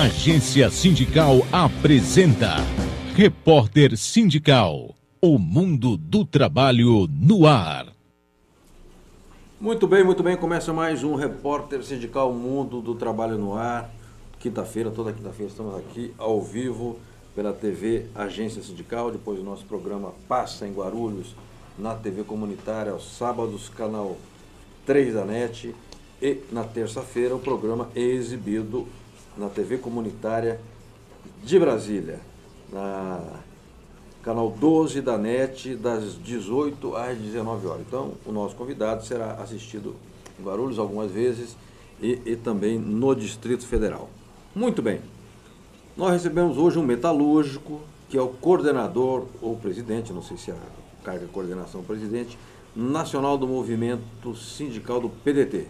Agência Sindical apresenta Repórter Sindical, o mundo do trabalho no ar. Muito bem, começa mais um Repórter Sindical, Mundo do Trabalho no Ar. Quinta-feira, toda quinta-feira estamos aqui ao vivo pela TV Agência Sindical, depois o nosso programa passa em Guarulhos, na TV comunitária, aos sábados, canal 3 da NET, e na terça-feira o programa é exibido na TV comunitária de Brasília, na canal 12 da NET, das 18 às 19 horas. Então, o nosso convidado será assistido em Guarulhos algumas vezes e também no Distrito Federal. Muito bem, nós recebemos hoje um metalúrgico, que é o coordenador ou presidente, não sei se a carga de coordenação é presidente, nacional do movimento sindical do PDT.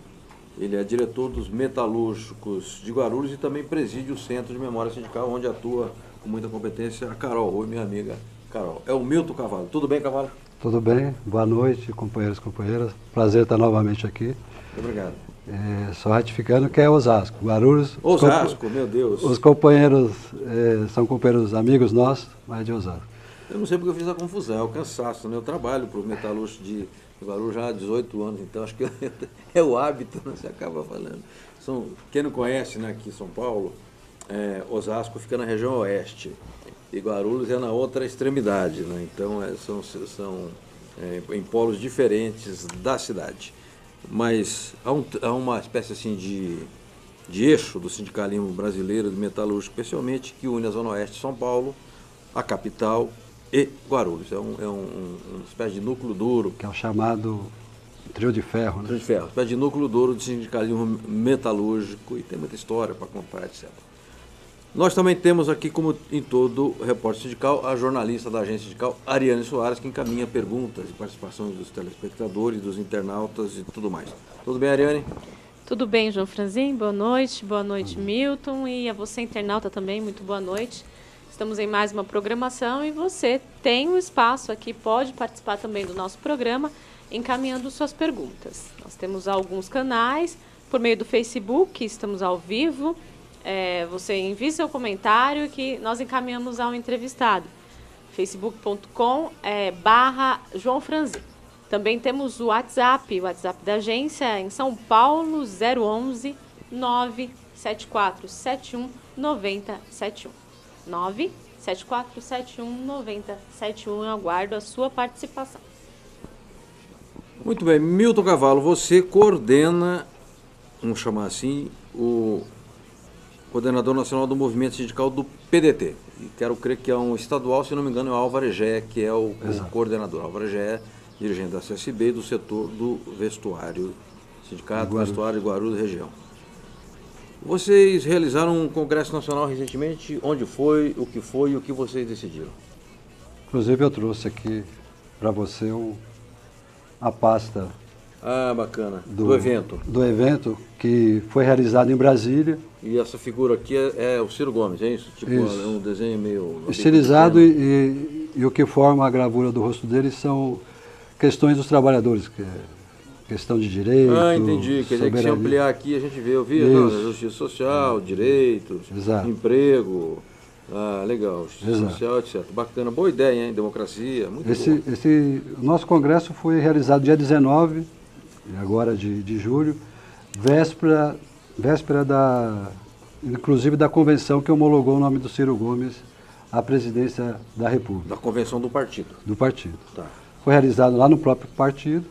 Ele é diretor dos metalúrgicos de Guarulhos e também preside o Centro de Memória Sindical, onde atua com muita competência a Carol. Oi, minha amiga Carol. É o Milton Cavallo. Tudo bem, Cavallo? Tudo bem. Boa noite, companheiros e companheiras. Prazer estar novamente aqui. Obrigado. Só ratificando que é Osasco. Guarulhos. Osasco, meu Deus. Os companheiros são companheiros amigos nossos, mas de Osasco. Eu não sei porque eu fiz a confusão, é o cansaço, né? Eu trabalho para o metalúrgico de Guarulhos já há 18 anos, então acho que é o hábito, né? Você acaba falando. Quem não conhece, né, aqui em São Paulo, Osasco fica na região oeste e Guarulhos é na outra extremidade, né? Então são em polos diferentes da cidade. Mas há uma espécie assim de eixo do sindicalismo brasileiro, de metalúrgico especialmente, que une a Zona Oeste de São Paulo, a capital e Guarulhos. É uma espécie de núcleo duro. Que é o chamado trio de ferro, né? Trio de ferro, uma espécie de núcleo duro de sindicalismo metalúrgico e tem muita história para contar, etc. Nós também temos aqui, como em todo repórter sindical, a jornalista da agência sindical, Ariane Soares, que encaminha perguntas e participações dos telespectadores, dos internautas e tudo mais. Tudo bem, Ariane? Tudo bem, João Franzin, boa noite, Milton, e a você, internauta, também, muito boa noite. Estamos em mais uma programação e você tem um espaço aqui, pode participar também do nosso programa, encaminhando suas perguntas. Nós temos alguns canais, por meio do Facebook, estamos ao vivo. Você envie seu comentário que nós encaminhamos ao entrevistado. facebook.com/João Franzin. Também temos o WhatsApp da agência em São Paulo, 011 97471 9071. 97471 9071. Eu aguardo a sua participação. Muito bem, Milton Cavallo, você coordena, vamos chamar assim, o coordenador nacional do movimento sindical do PDT. E quero crer que é um estadual, se não me engano, é o Álvaro Gé, que é o coordenador. Álvaro Gé, dirigente da CSB e do setor do vestuário, Sindicato Vestuário de Guarulhos região. Vocês realizaram um congresso nacional recentemente. Onde foi, o que foi e o que vocês decidiram? Inclusive eu trouxe aqui para você a pasta. Bacana. Do evento. Do evento que foi realizado em Brasília. E essa figura aqui é o Ciro Gomes, é isso? Tipo, isso. É um desenho meio estilizado e o que forma a gravura do rosto dele são questões dos trabalhadores, que é questão de direito. Entendi. Quer dizer que se ampliar aqui a gente vê, eu vi, justiça social, direitos, emprego, legal, justiça social, etc. Bacana, boa ideia, hein? Democracia, muito boa. O nosso congresso foi realizado dia 19, agora de julho, véspera inclusive da convenção que homologou o nome do Ciro Gomes à presidência da República. Da convenção do partido. Do partido. Tá. Foi realizado lá no próprio partido.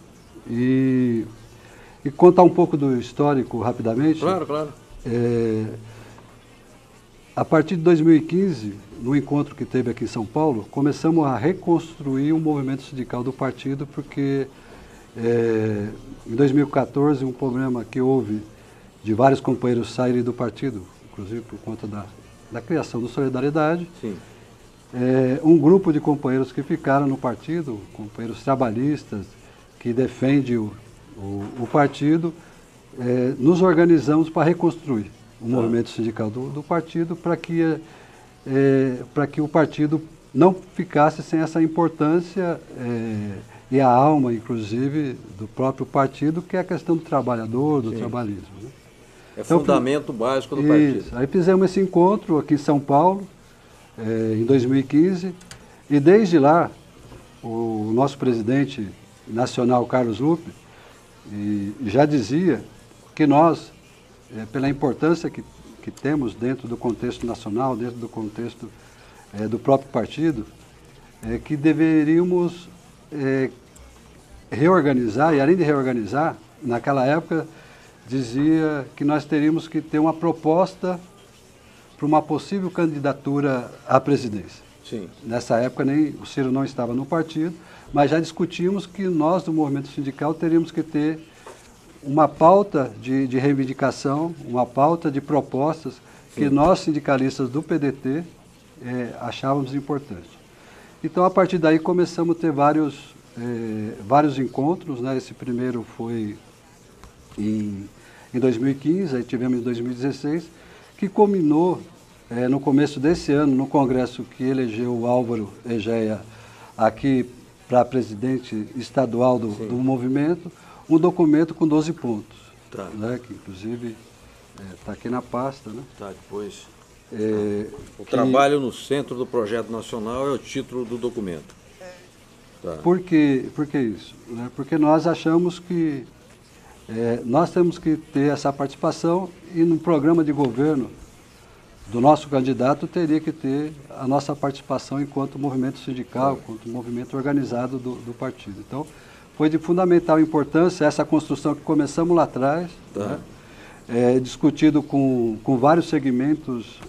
E contar um pouco do histórico rapidamente. Claro. A partir de 2015, no encontro que teve aqui em São Paulo, começamos a reconstruir o movimento sindical do partido, porque em 2014, um problema que houve de vários companheiros saírem do partido, inclusive por conta da criação do Solidariedade. Sim. Um grupo de companheiros que ficaram no partido, companheiros trabalhistas, que defende o partido, nos organizamos para reconstruir o movimento sindical do partido para que o partido não ficasse sem essa importância e a alma, inclusive, do próprio partido, que é a questão do trabalhador, do trabalhismo. Né? É fundamento básico do partido. Aí fizemos esse encontro aqui em São Paulo, em 2015, e desde lá, o nosso presidente nacional, Carlos Lupe, já dizia que nós, pela importância que temos dentro do contexto nacional, dentro do contexto do próprio partido, que deveríamos reorganizar, e além de reorganizar, naquela época dizia que nós teríamos que ter uma proposta para uma possível candidatura à presidência. Sim. Nessa época nem o Ciro não estava no partido, mas já discutimos que nós do movimento sindical teríamos que ter uma pauta de reivindicação, uma pauta de propostas que nós sindicalistas do PDT achávamos importante. Então a partir daí começamos a ter vários encontros, né? Esse primeiro foi em 2015, aí tivemos em 2016, que culminou no começo desse ano, no congresso que elegeu o Álvaro Egea aqui para presidente estadual do movimento, um documento com 12 pontos, né, que inclusive está aqui na pasta. Né? Tá, depois. O trabalho no centro do projeto nacional é o título do documento. Tá. Por que isso? Né? Porque nós achamos que nós temos que ter essa participação e no programa de governo do nosso candidato teria que ter a nossa participação enquanto movimento sindical, enquanto movimento organizado do partido. Então, foi de fundamental importância essa construção que começamos lá atrás, né? Discutido com vários segmentos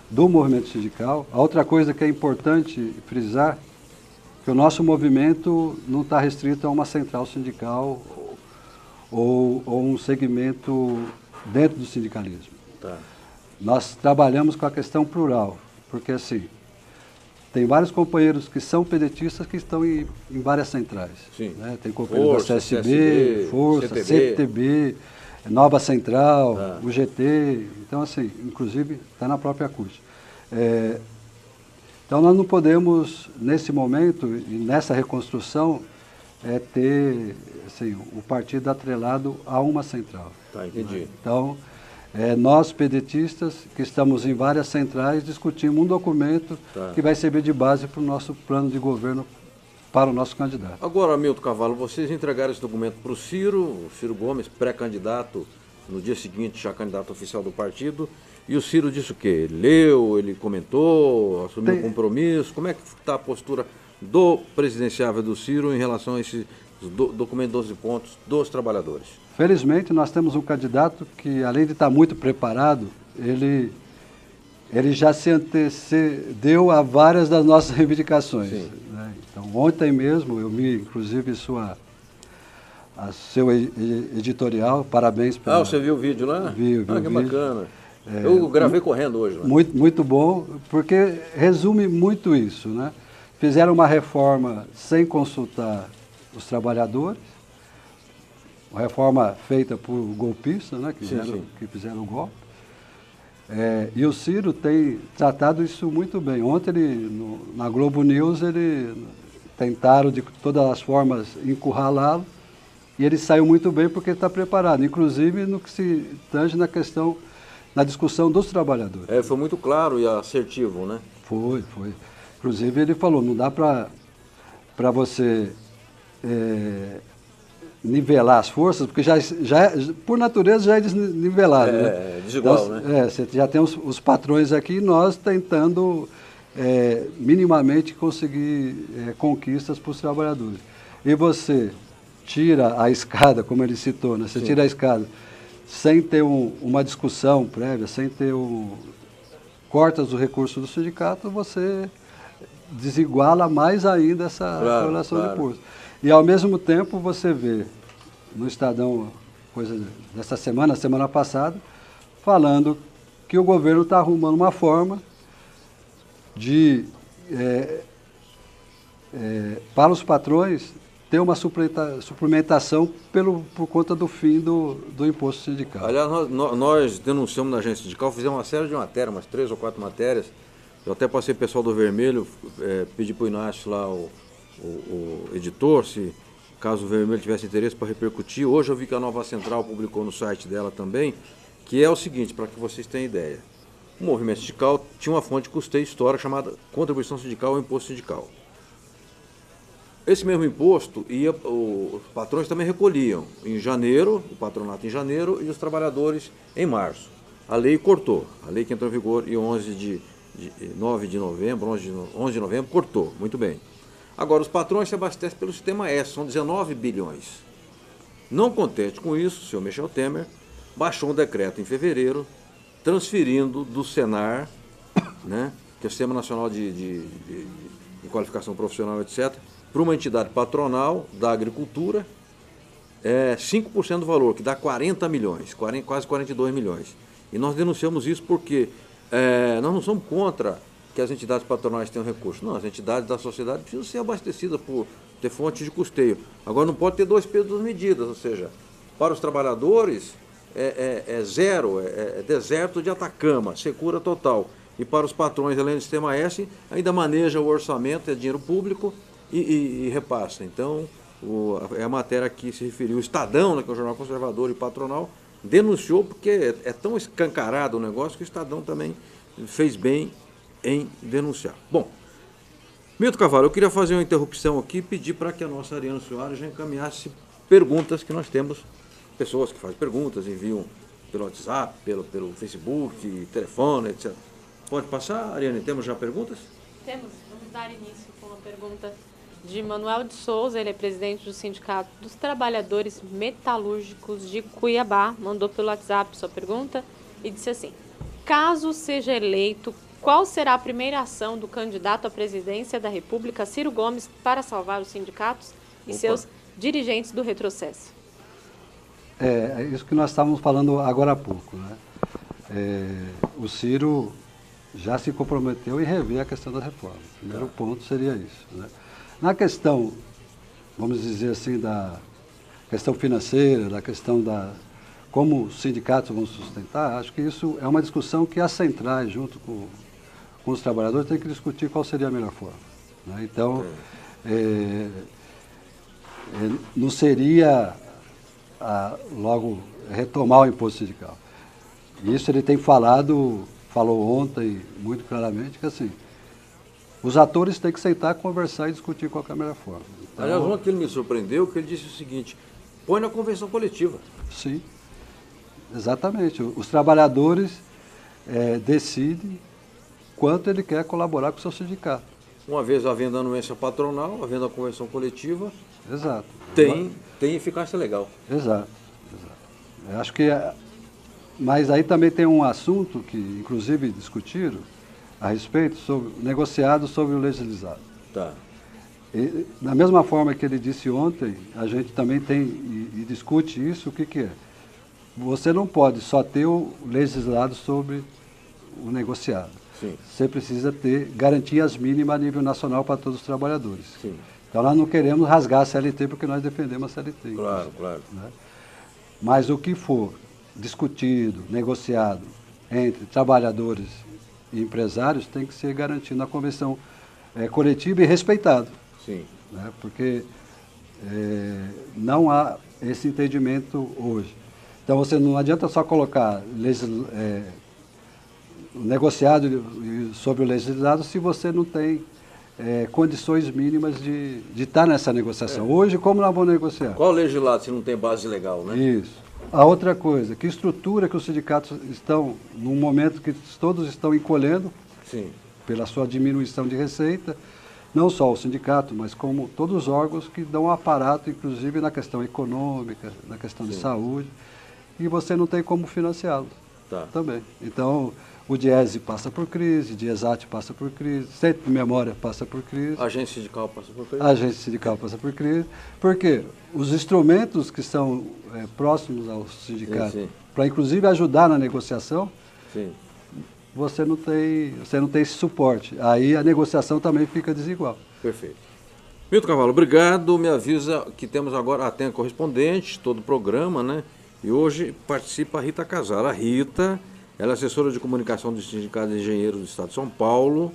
do movimento sindical. A outra coisa que é importante frisar, que o nosso movimento não está restrito a uma central sindical ou um segmento dentro do sindicalismo. Tá. Nós trabalhamos com a questão plural, porque assim, tem vários companheiros que são pedetistas que estão em várias centrais. Sim. Né? Tem companheiros da CSB, Força, CTB, Nova Central, UGT, então assim, inclusive está na própria CUT. Então nós não podemos, nesse momento e nessa reconstrução, ter assim, o partido atrelado a uma central. Tá, entendi. Né? Então, nós, pedetistas, que estamos em várias centrais, discutimos um documento que vai servir de base para o nosso plano de governo para o nosso candidato. Agora, Milton Carvalho, vocês entregaram esse documento para o Ciro Gomes, pré-candidato, no dia seguinte já candidato oficial do partido, e o Ciro disse o quê? Ele leu, ele comentou, assumiu um compromisso? Como é que está a postura do presidenciável do Ciro em relação a esse documento 12 pontos dos trabalhadores? Felizmente, nós temos um candidato que, além de estar muito preparado, ele já se antecedeu a várias das nossas reivindicações. Né? Então, ontem mesmo, eu vi, inclusive, seu editorial, parabéns. Você viu o vídeo lá? Vi que bacana. Eu gravei correndo hoje. Lá. Muito bom, porque resume muito isso. Né? Fizeram uma reforma sem consultar os trabalhadores, uma reforma feita por golpistas, né, que fizeram o golpe. E o Ciro tem tratado isso muito bem. Ontem, na Globo News, tentaram de todas as formas encurralá-lo, e ele saiu muito bem porque está preparado, inclusive no que se tange na discussão dos trabalhadores. Foi muito claro e assertivo, né? Foi. Inclusive ele falou, não dá para você nivelar as forças, porque já por natureza já é desnivelado. Né? Desigual, então, né? Você já tem os patrões aqui e nós tentando minimamente conseguir conquistas para os trabalhadores. E você tira a escada, como ele citou, né? Você tira a escada sem ter uma discussão prévia, sem ter cortas do recurso do sindicato, você desiguala mais ainda essa relação de força. E ao mesmo tempo você vê no Estadão, coisa dessa semana passada, falando que o governo está arrumando uma forma de, para os patrões, ter uma suplementação por conta do fim do imposto sindical. Aliás, nós denunciamos na agência sindical, fizemos uma série de matérias, umas 3 ou 4 matérias. Eu até passei pro pessoal do Vermelho, pedi para o Inácio lá, o editor, se caso o Vermelho tivesse interesse para repercutir. Hoje eu vi que a Nova Central publicou no site dela também, que é o seguinte, para que vocês tenham ideia. O movimento sindical tinha uma fonte de custeio histórica chamada contribuição sindical ou imposto sindical. Esse mesmo imposto, os patrões também recolhiam em janeiro, o patronato em janeiro e os trabalhadores em março. A lei cortou, a lei que entrou em vigor em 11 de novembro, cortou, muito bem. Agora, os patrões se abastecem pelo sistema S, são 19 bilhões. Não contente com isso, o senhor Michel Temer baixou um decreto em fevereiro, transferindo do Senar, né, que é o Sistema Nacional de Qualificação Profissional, etc., para uma entidade patronal da agricultura, 5% do valor, que dá 40 milhões, quase 42 milhões. E nós denunciamos isso porque nós não somos contra que as entidades patronais tenham recursos. Não, as entidades da sociedade precisam ser abastecidas por ter fontes de custeio. Agora não pode ter dois pesos, duas medidas, ou seja, para os trabalhadores zero, deserto de Atacama, secura total. E para os patrões, além do sistema S, ainda maneja o orçamento, é dinheiro público e repassa. Então, é a matéria que se referiu. O Estadão, né, que é um jornal conservador e patronal, denunciou porque é tão escancarado o negócio que o Estadão também fez bem em denunciar. Bom, Milton Carvalho, eu queria fazer uma interrupção aqui e pedir para que a nossa Ariane Soares já encaminhasse perguntas que nós temos, pessoas que fazem perguntas, enviam pelo WhatsApp, pelo Facebook, telefone, etc. Pode passar, Ariane? Temos já perguntas? Temos. Vamos dar início com uma pergunta de Manuel de Souza, ele é presidente do Sindicato dos Trabalhadores Metalúrgicos de Cuiabá, mandou pelo WhatsApp sua pergunta e disse assim: caso seja eleito, qual será a primeira ação do candidato à presidência da República, Ciro Gomes, para salvar os sindicatos e seus dirigentes do retrocesso? É isso que nós estávamos falando agora há pouco, né? O Ciro já se comprometeu em rever a questão da reforma. O primeiro ponto seria isso, né? Na questão, vamos dizer assim, da questão financeira, da questão da como os sindicatos vão sustentar, acho que isso é uma discussão que as centrais, junto com os trabalhadores, têm que discutir qual seria a melhor forma, né? Então, não seria logo retomar o imposto sindical. Isso ele tem falou ontem muito claramente que assim, os atores têm que sentar, conversar e discutir qual é a melhor forma. Então, aliás, uma que ele me surpreendeu, que ele disse o seguinte: põe na convenção coletiva. Sim, exatamente. Os trabalhadores decidem quanto ele quer colaborar com o seu sindicato. Uma vez havendo a anuência patronal, havendo a convenção coletiva, exato, tem eficácia legal. Exato. Eu acho que mas aí também tem um assunto que, inclusive, discutiram a respeito, negociado sobre o legislado. Tá. E, da mesma forma que ele disse ontem, a gente também tem e discute isso, o que é? Você não pode só ter o legislado sobre o negociado. Sim. Você precisa ter garantias mínimas a nível nacional para todos os trabalhadores. Sim. Então nós não queremos rasgar a CLT porque nós defendemos a CLT. Claro, claro. Né? Mas o que for discutido, negociado entre trabalhadores e empresários tem que ser garantido na convenção coletiva e respeitado. Sim. Né? Porque não há esse entendimento hoje. Então você não adianta só colocar negociado sobre o legislado se você não tem condições mínimas de estar nessa negociação. Hoje, como nós vamos negociar? Qual legislado se não tem base legal, né? Isso. A outra coisa, que estrutura que os sindicatos estão, num momento que todos estão encolhendo, sim, pela sua diminuição de receita, não só o sindicato, mas como todos os órgãos que dão um aparato, inclusive na questão econômica, na questão de saúde, e você não tem como financiá-los também. Então, o DIESE passa por crise, o DIESAT passa por crise, Centro de Memória passa por crise. A agência sindical passa por crise. A agência sindical passa por crise. Porque os instrumentos que são próximos ao sindicato, para inclusive ajudar na negociação, sim, você não tem esse suporte. Aí a negociação também fica desigual. Perfeito. Milton Carvalho, obrigado. Me avisa que temos agora, tem a correspondente, todo o programa, né? E hoje participa a Rita Casar. A Rita, ela é assessora de comunicação do Sindicato de Engenheiros do Estado de São Paulo,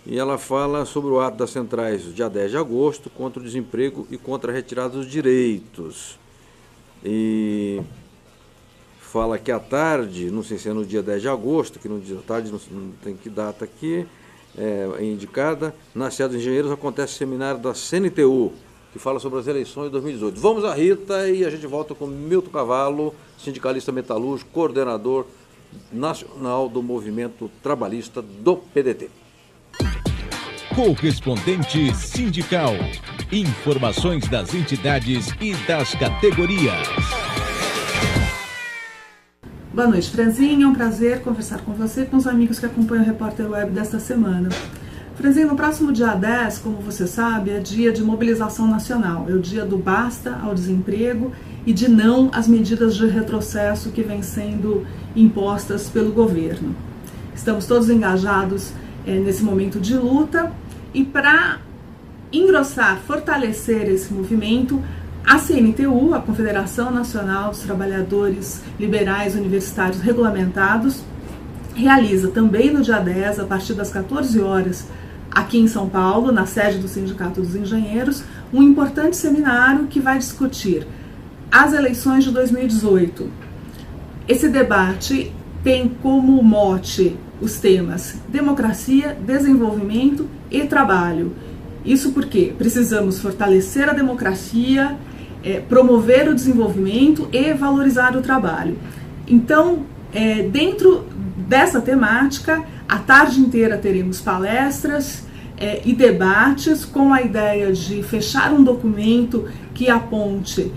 e ela fala sobre o ato das centrais do dia 10 de agosto contra o desemprego e contra a retirada dos direitos. E fala que à tarde, não sei se é no dia 10 de agosto, que no dia tarde não tem que data aqui, é indicada, na sede dos engenheiros acontece o seminário da CNTU, que fala sobre as eleições de 2018. Vamos à Rita e a gente volta com Milton Cavallo, sindicalista metalúrgico, coordenador nacional do movimento trabalhista do PDT. Correspondente sindical. Informações das entidades e das categorias. Boa noite, Franzinho. É um prazer conversar com você e com os amigos que acompanham o Repórter Web desta semana. Franzinho, no próximo dia 10, como você sabe, é dia de mobilização nacional. É o dia do basta ao desemprego e de não às medidas de retrocesso que vêm sendo impostas pelo governo. Estamos todos engajados nesse momento de luta e para engrossar, fortalecer esse movimento, a CNTU, a Confederação Nacional dos Trabalhadores Liberais Universitários Regulamentados, realiza também no dia 10, a partir das 14 horas, aqui em São Paulo, na sede do Sindicato dos Engenheiros, um importante seminário que vai discutir as eleições de 2018. Esse debate tem como mote os temas democracia, desenvolvimento e trabalho. Isso porque precisamos fortalecer a democracia, promover o desenvolvimento e valorizar o trabalho. Então, dentro dessa temática, a tarde inteira teremos palestras e debates com a ideia de fechar um documento que aponte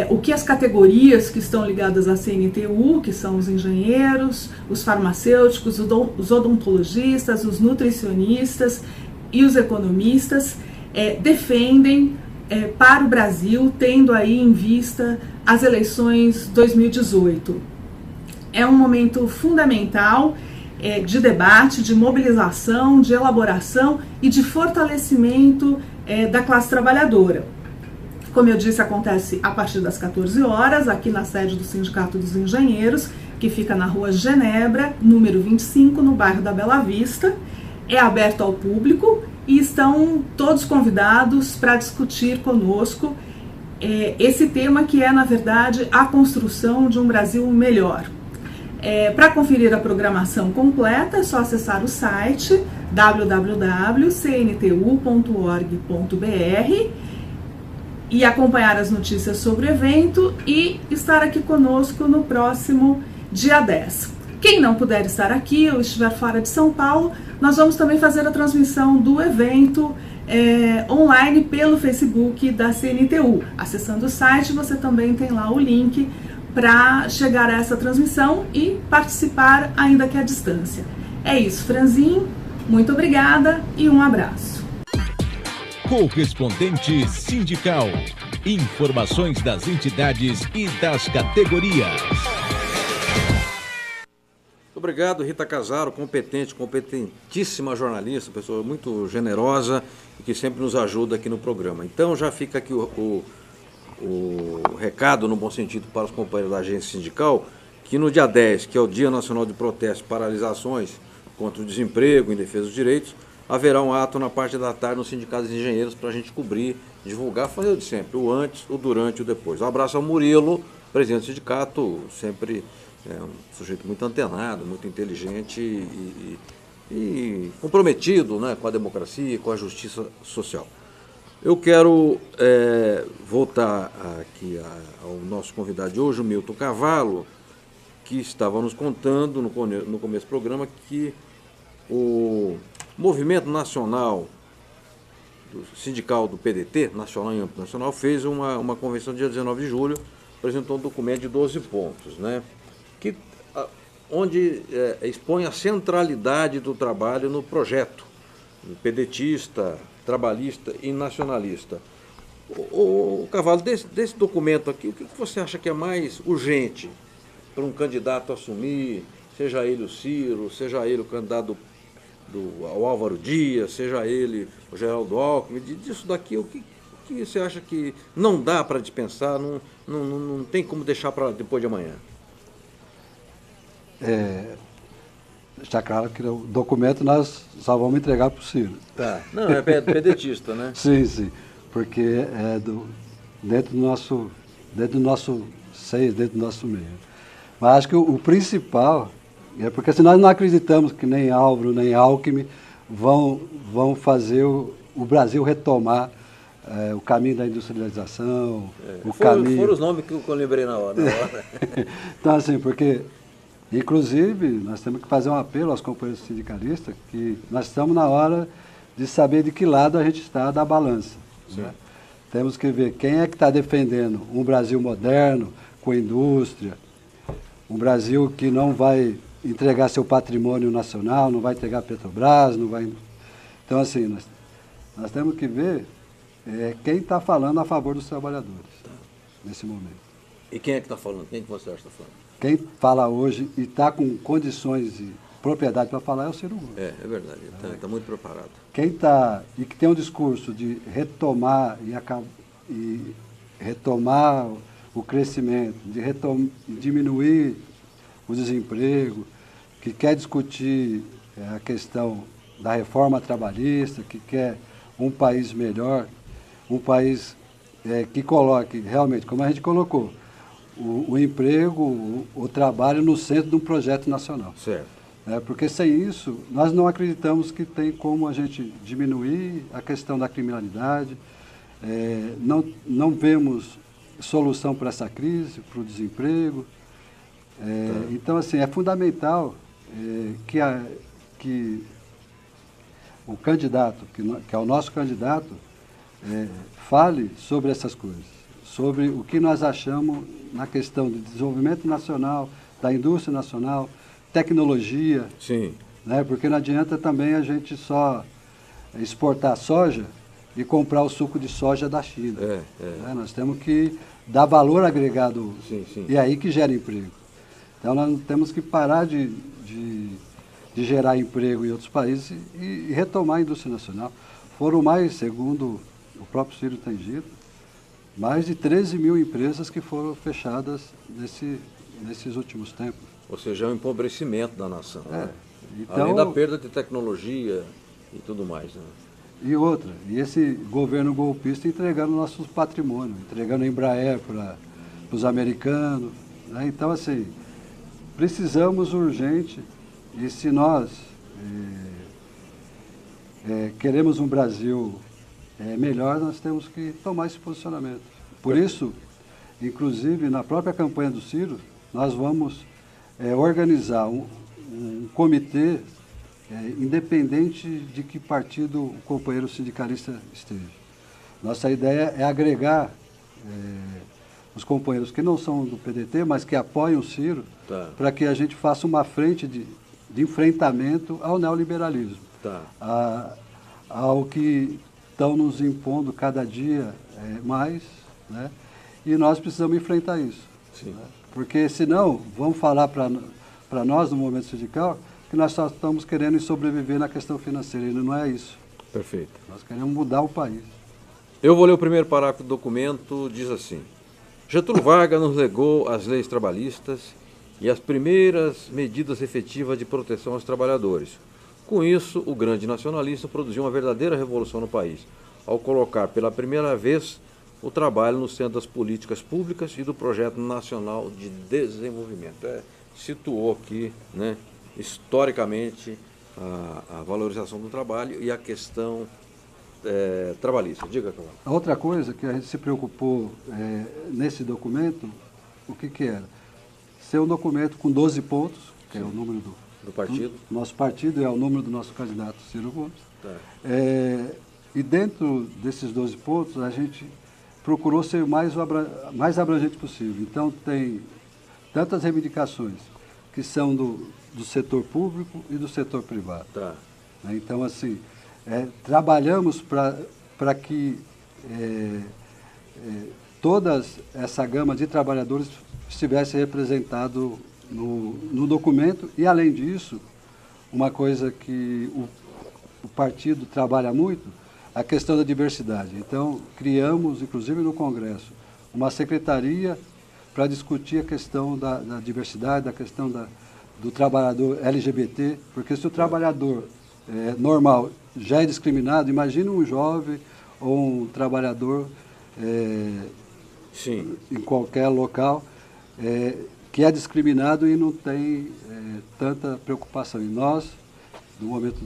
o que as categorias que estão ligadas à CNTU, que são os engenheiros, os farmacêuticos, os odontologistas, os nutricionistas e os economistas defendem para o Brasil, tendo aí em vista as eleições 2018. É um momento fundamental de debate, de mobilização, de elaboração e de fortalecimento da classe trabalhadora. Como eu disse, acontece a partir das 14 horas, aqui na sede do Sindicato dos Engenheiros, que fica na rua Genebra, número 25, no bairro da Bela Vista. É aberto ao público e estão todos convidados para discutir conosco esse tema que é, na verdade, a construção de um Brasil melhor. Para conferir a programação completa, é só acessar o site www.cntu.org.br e acompanhar as notícias sobre o evento e estar aqui conosco no próximo dia 10. Quem não puder estar aqui ou estiver fora de São Paulo, nós vamos também fazer a transmissão do evento online pelo Facebook da CNTU. Acessando o site, você também tem lá o link para chegar a essa transmissão e participar, ainda que à distância. É isso, Franzinho. Muito obrigada e um abraço. Correspondente sindical. Informações das entidades e das categorias. Obrigado, Rita Casaro, competentíssima jornalista, pessoa muito generosa e que sempre nos ajuda aqui no programa. Então já fica aqui o recado, no bom sentido, para os companheiros da agência sindical, que no dia 10, que é o Dia Nacional de Protesto e Paralisações contra o Desemprego em Defesa dos Direitos, haverá um ato na parte da tarde no Sindicato dos Engenheiros para a gente cobrir, divulgar, fazer o de sempre, o antes, o durante e o depois. Um abraço ao Murilo, presidente do sindicato, sempre um sujeito muito antenado, muito inteligente e comprometido, né, com a democracia e com a justiça social. Eu quero voltar aqui ao nosso convidado de hoje, o Milton Cavallo, que estava nos contando no começo do programa que o movimento nacional sindical do PDT, nacional e amplo nacional, fez uma convenção dia 19 de julho, apresentou um documento de 12 pontos, né, onde expõe a centralidade do trabalho no projeto pedetista, trabalhista e nacionalista. O Cavallo, desse documento aqui, o que você acha que é mais urgente para um candidato assumir, seja ele o Ciro, seja ele o candidato ao Álvaro Dias, seja ele o Geraldo Alckmin, disso daqui, o que você acha que não dá para dispensar, não tem como deixar para depois de amanhã? deixar claro que o documento nós só vamos entregar para o Ciro. Tá. Não, é pedetista, né? Sim, sim, porque é dentro do nosso seio, dentro do nosso meio. Mas acho que o principal é porque se nós não acreditamos que nem Álvaro, nem Alckmin vão fazer o Brasil retomar o caminho da industrialização, caminho... Foram os nomes que eu lembrei na hora. Então, assim, porque, inclusive, nós temos que fazer um apelo aos companheiros sindicalistas que nós estamos na hora de saber de que lado a gente está da balança. Né? Temos que ver quem é que está defendendo um Brasil moderno, com indústria, um Brasil que não vai entregar seu patrimônio nacional, não vai entregar Petrobras, não vai... Então, assim, nós temos que ver quem está falando a favor dos trabalhadores nesse momento. E quem é que está falando? Quem que você acha que está falando? Quem fala hoje e está com condições de propriedade para falar é o Ciro Gomes. É verdade, ele está muito preparado. Quem está e que tem um discurso de retomar retomar o crescimento, de diminuir o desemprego, que quer discutir a questão da reforma trabalhista, que quer um país melhor, um país que coloque realmente, como a gente colocou, o emprego, o trabalho no centro de um projeto nacional. Certo. Porque sem isso, nós não acreditamos que tem como a gente diminuir a questão da criminalidade, não vemos solução para essa crise, para o desemprego. Então, assim, é fundamental que o candidato, que é o nosso candidato, fale sobre essas coisas, sobre o que nós achamos na questão de desenvolvimento nacional, da indústria nacional, tecnologia. Sim. Né? Porque não adianta também a gente só exportar soja e comprar o suco de soja da China. Né? Nós temos que dar valor agregado, sim. E é aí que gera emprego. Então nós temos que parar de gerar emprego em outros países e retomar a indústria nacional. Foram mais, segundo o próprio Ciro tem dito, mais de 13 mil empresas que foram fechadas nesses últimos tempos. Ou seja, é um empobrecimento da nação. Né? Então, além da perda de tecnologia e tudo mais. Né? E outra, e esse governo golpista entregando nossos patrimônios, entregando a Embraer para os americanos. Né? Então, assim, precisamos urgente, e se nós queremos um Brasil melhor, nós temos que tomar esse posicionamento. Por isso, inclusive, na própria campanha do Ciro, nós vamos organizar um comitê independente de que partido o companheiro sindicalista esteja. Nossa ideia é agregar os companheiros que não são do PDT, mas que apoiam o Ciro, para que a gente faça uma frente de enfrentamento ao neoliberalismo, ao que estão nos impondo cada dia mais, né? E nós precisamos enfrentar isso. Né? Porque senão vão falar para nós no movimento sindical que nós só estamos querendo sobreviver na questão financeira, e não é isso. Perfeito. Nós queremos mudar o país. Eu vou ler o primeiro parágrafo do documento, diz assim: Getúlio Vargas nos legou as leis trabalhistas e as primeiras medidas efetivas de proteção aos trabalhadores. Com isso, o grande nacionalista produziu uma verdadeira revolução no país, ao colocar pela primeira vez o trabalho no centro das políticas públicas e do projeto nacional de desenvolvimento. Situou aqui, né, historicamente, a valorização do trabalho e a questão trabalhista. Diga, Cláudio. A outra coisa que a gente se preocupou nesse documento, o que era? Ser um documento com 12 pontos, que é o número do partido. Nosso partido é o número do nosso candidato Ciro Gomes. E dentro desses 12 pontos, a gente procurou ser o mais abrangente possível. Então, tem tantas reivindicações que são do setor público e do setor privado. Então, assim, trabalhamos para que toda essa gama de trabalhadores estivesse representado no documento. E, além disso, uma coisa que o partido trabalha muito, a questão da diversidade. Então, criamos, inclusive no Congresso, uma secretaria para discutir a questão da diversidade, da questão do trabalhador LGBT, porque se o trabalhador normal já é discriminado, imagina um jovem ou um trabalhador Sim. em qualquer local que é discriminado e não tem tanta preocupação. E nós, do momento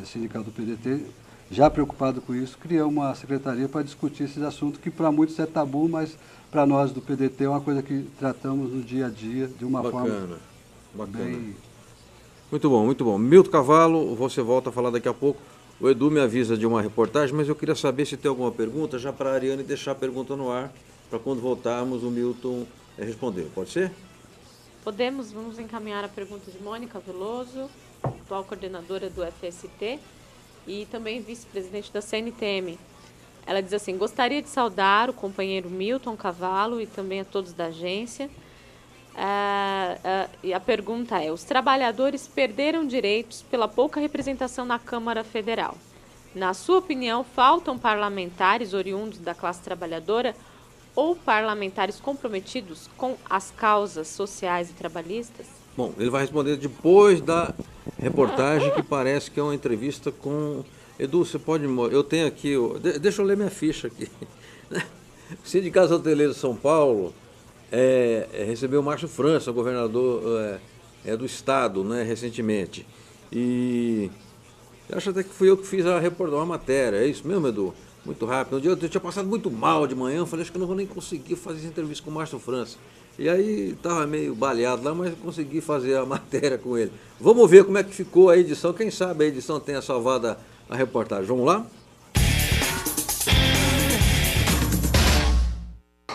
sindical do PDT, já preocupado com isso, criamos uma secretaria para discutir esses assuntos que para muitos é tabu, mas para nós do PDT é uma coisa que tratamos no dia a dia de uma forma bem... Muito bom, muito bom. Milton Cavallo, você volta a falar daqui a pouco. O Edu me avisa de uma reportagem, mas eu queria saber se tem alguma pergunta, já para a Ariane deixar a pergunta no ar, para quando voltarmos o Milton responder. Pode ser? Podemos, vamos encaminhar a pergunta de Mônica Veloso, atual coordenadora do FST e também vice-presidente da CNTM. Ela diz assim: gostaria de saudar o companheiro Milton Cavallo e também a todos da agência. E a pergunta é: os trabalhadores perderam direitos pela pouca representação na Câmara Federal. Na sua opinião, faltam parlamentares oriundos da classe trabalhadora ou parlamentares comprometidos com as causas sociais e trabalhistas? Bom, ele vai responder depois da reportagem, que parece que é uma entrevista com... Edu, você pode... Eu tenho aqui... Deixa eu ler minha ficha aqui. O Sindicato Hoteleiro de São Paulo recebeu o Márcio França, governador do estado, né, recentemente. E eu acho até que fui eu que fiz uma matéria. É isso mesmo, Edu? Muito rápido. Um dia eu tinha passado muito mal de manhã, eu falei, acho que eu não vou nem conseguir fazer essa entrevista com o Márcio França. E aí estava meio baleado lá, mas eu consegui fazer a matéria com ele. Vamos ver como é que ficou a edição. Quem sabe a edição tenha salvado a reportagem. Vamos lá?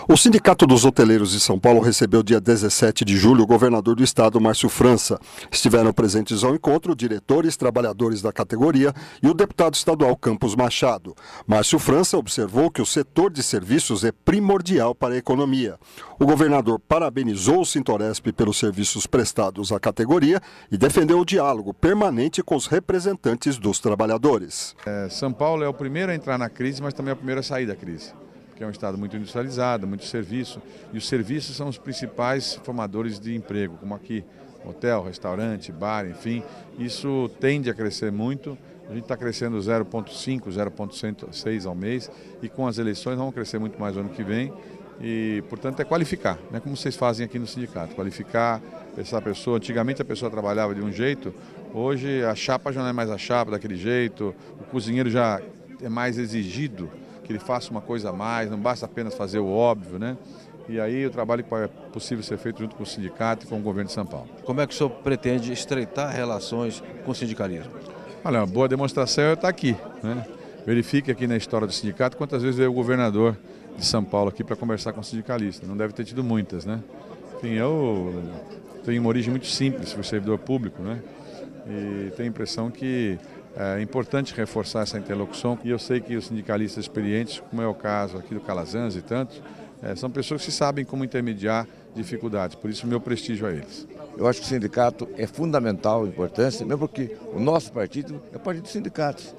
O Sindicato dos Hoteleiros de São Paulo recebeu dia 17 de julho o governador do estado, Márcio França. Estiveram presentes ao encontro diretores, trabalhadores da categoria e o deputado estadual Campos Machado. Márcio França observou que o setor de serviços é primordial para a economia. O governador parabenizou o Sintoresp pelos serviços prestados à categoria e defendeu o diálogo permanente com os representantes dos trabalhadores. São Paulo é o primeiro a entrar na crise, mas também é o primeiro a sair da crise. Que é um estado muito industrializado, muito serviço, e os serviços são os principais formadores de emprego, como aqui, hotel, restaurante, bar, enfim, isso tende a crescer muito, a gente está crescendo 0,5, 0,6 ao mês, e com as eleições vamos crescer muito mais no ano que vem, e portanto é qualificar, né, como vocês fazem aqui no sindicato, qualificar essa pessoa. Antigamente a pessoa trabalhava de um jeito, hoje a chapa já não é mais a chapa daquele jeito, o cozinheiro já é mais exigido, que ele faça uma coisa a mais, não basta apenas fazer o óbvio, né? E aí o trabalho é possível ser feito junto com o sindicato e com o governo de São Paulo. Como é que o senhor pretende estreitar relações com o sindicalismo? Olha, uma boa demonstração é estar aqui, né? Verifique aqui na história do sindicato quantas vezes veio o governador de São Paulo aqui para conversar com o sindicalista. Não deve ter tido muitas, né? Enfim, eu tenho uma origem muito simples, fui servidor público, né? E tenho a impressão que é importante reforçar essa interlocução, e eu sei que os sindicalistas experientes, como é o caso aqui do Calazans e tantos, são pessoas que sabem como intermediar dificuldades, por isso o meu prestígio a eles. Eu acho que o sindicato é fundamental, importância, mesmo porque o nosso partido é o Partido dos Sindicatos,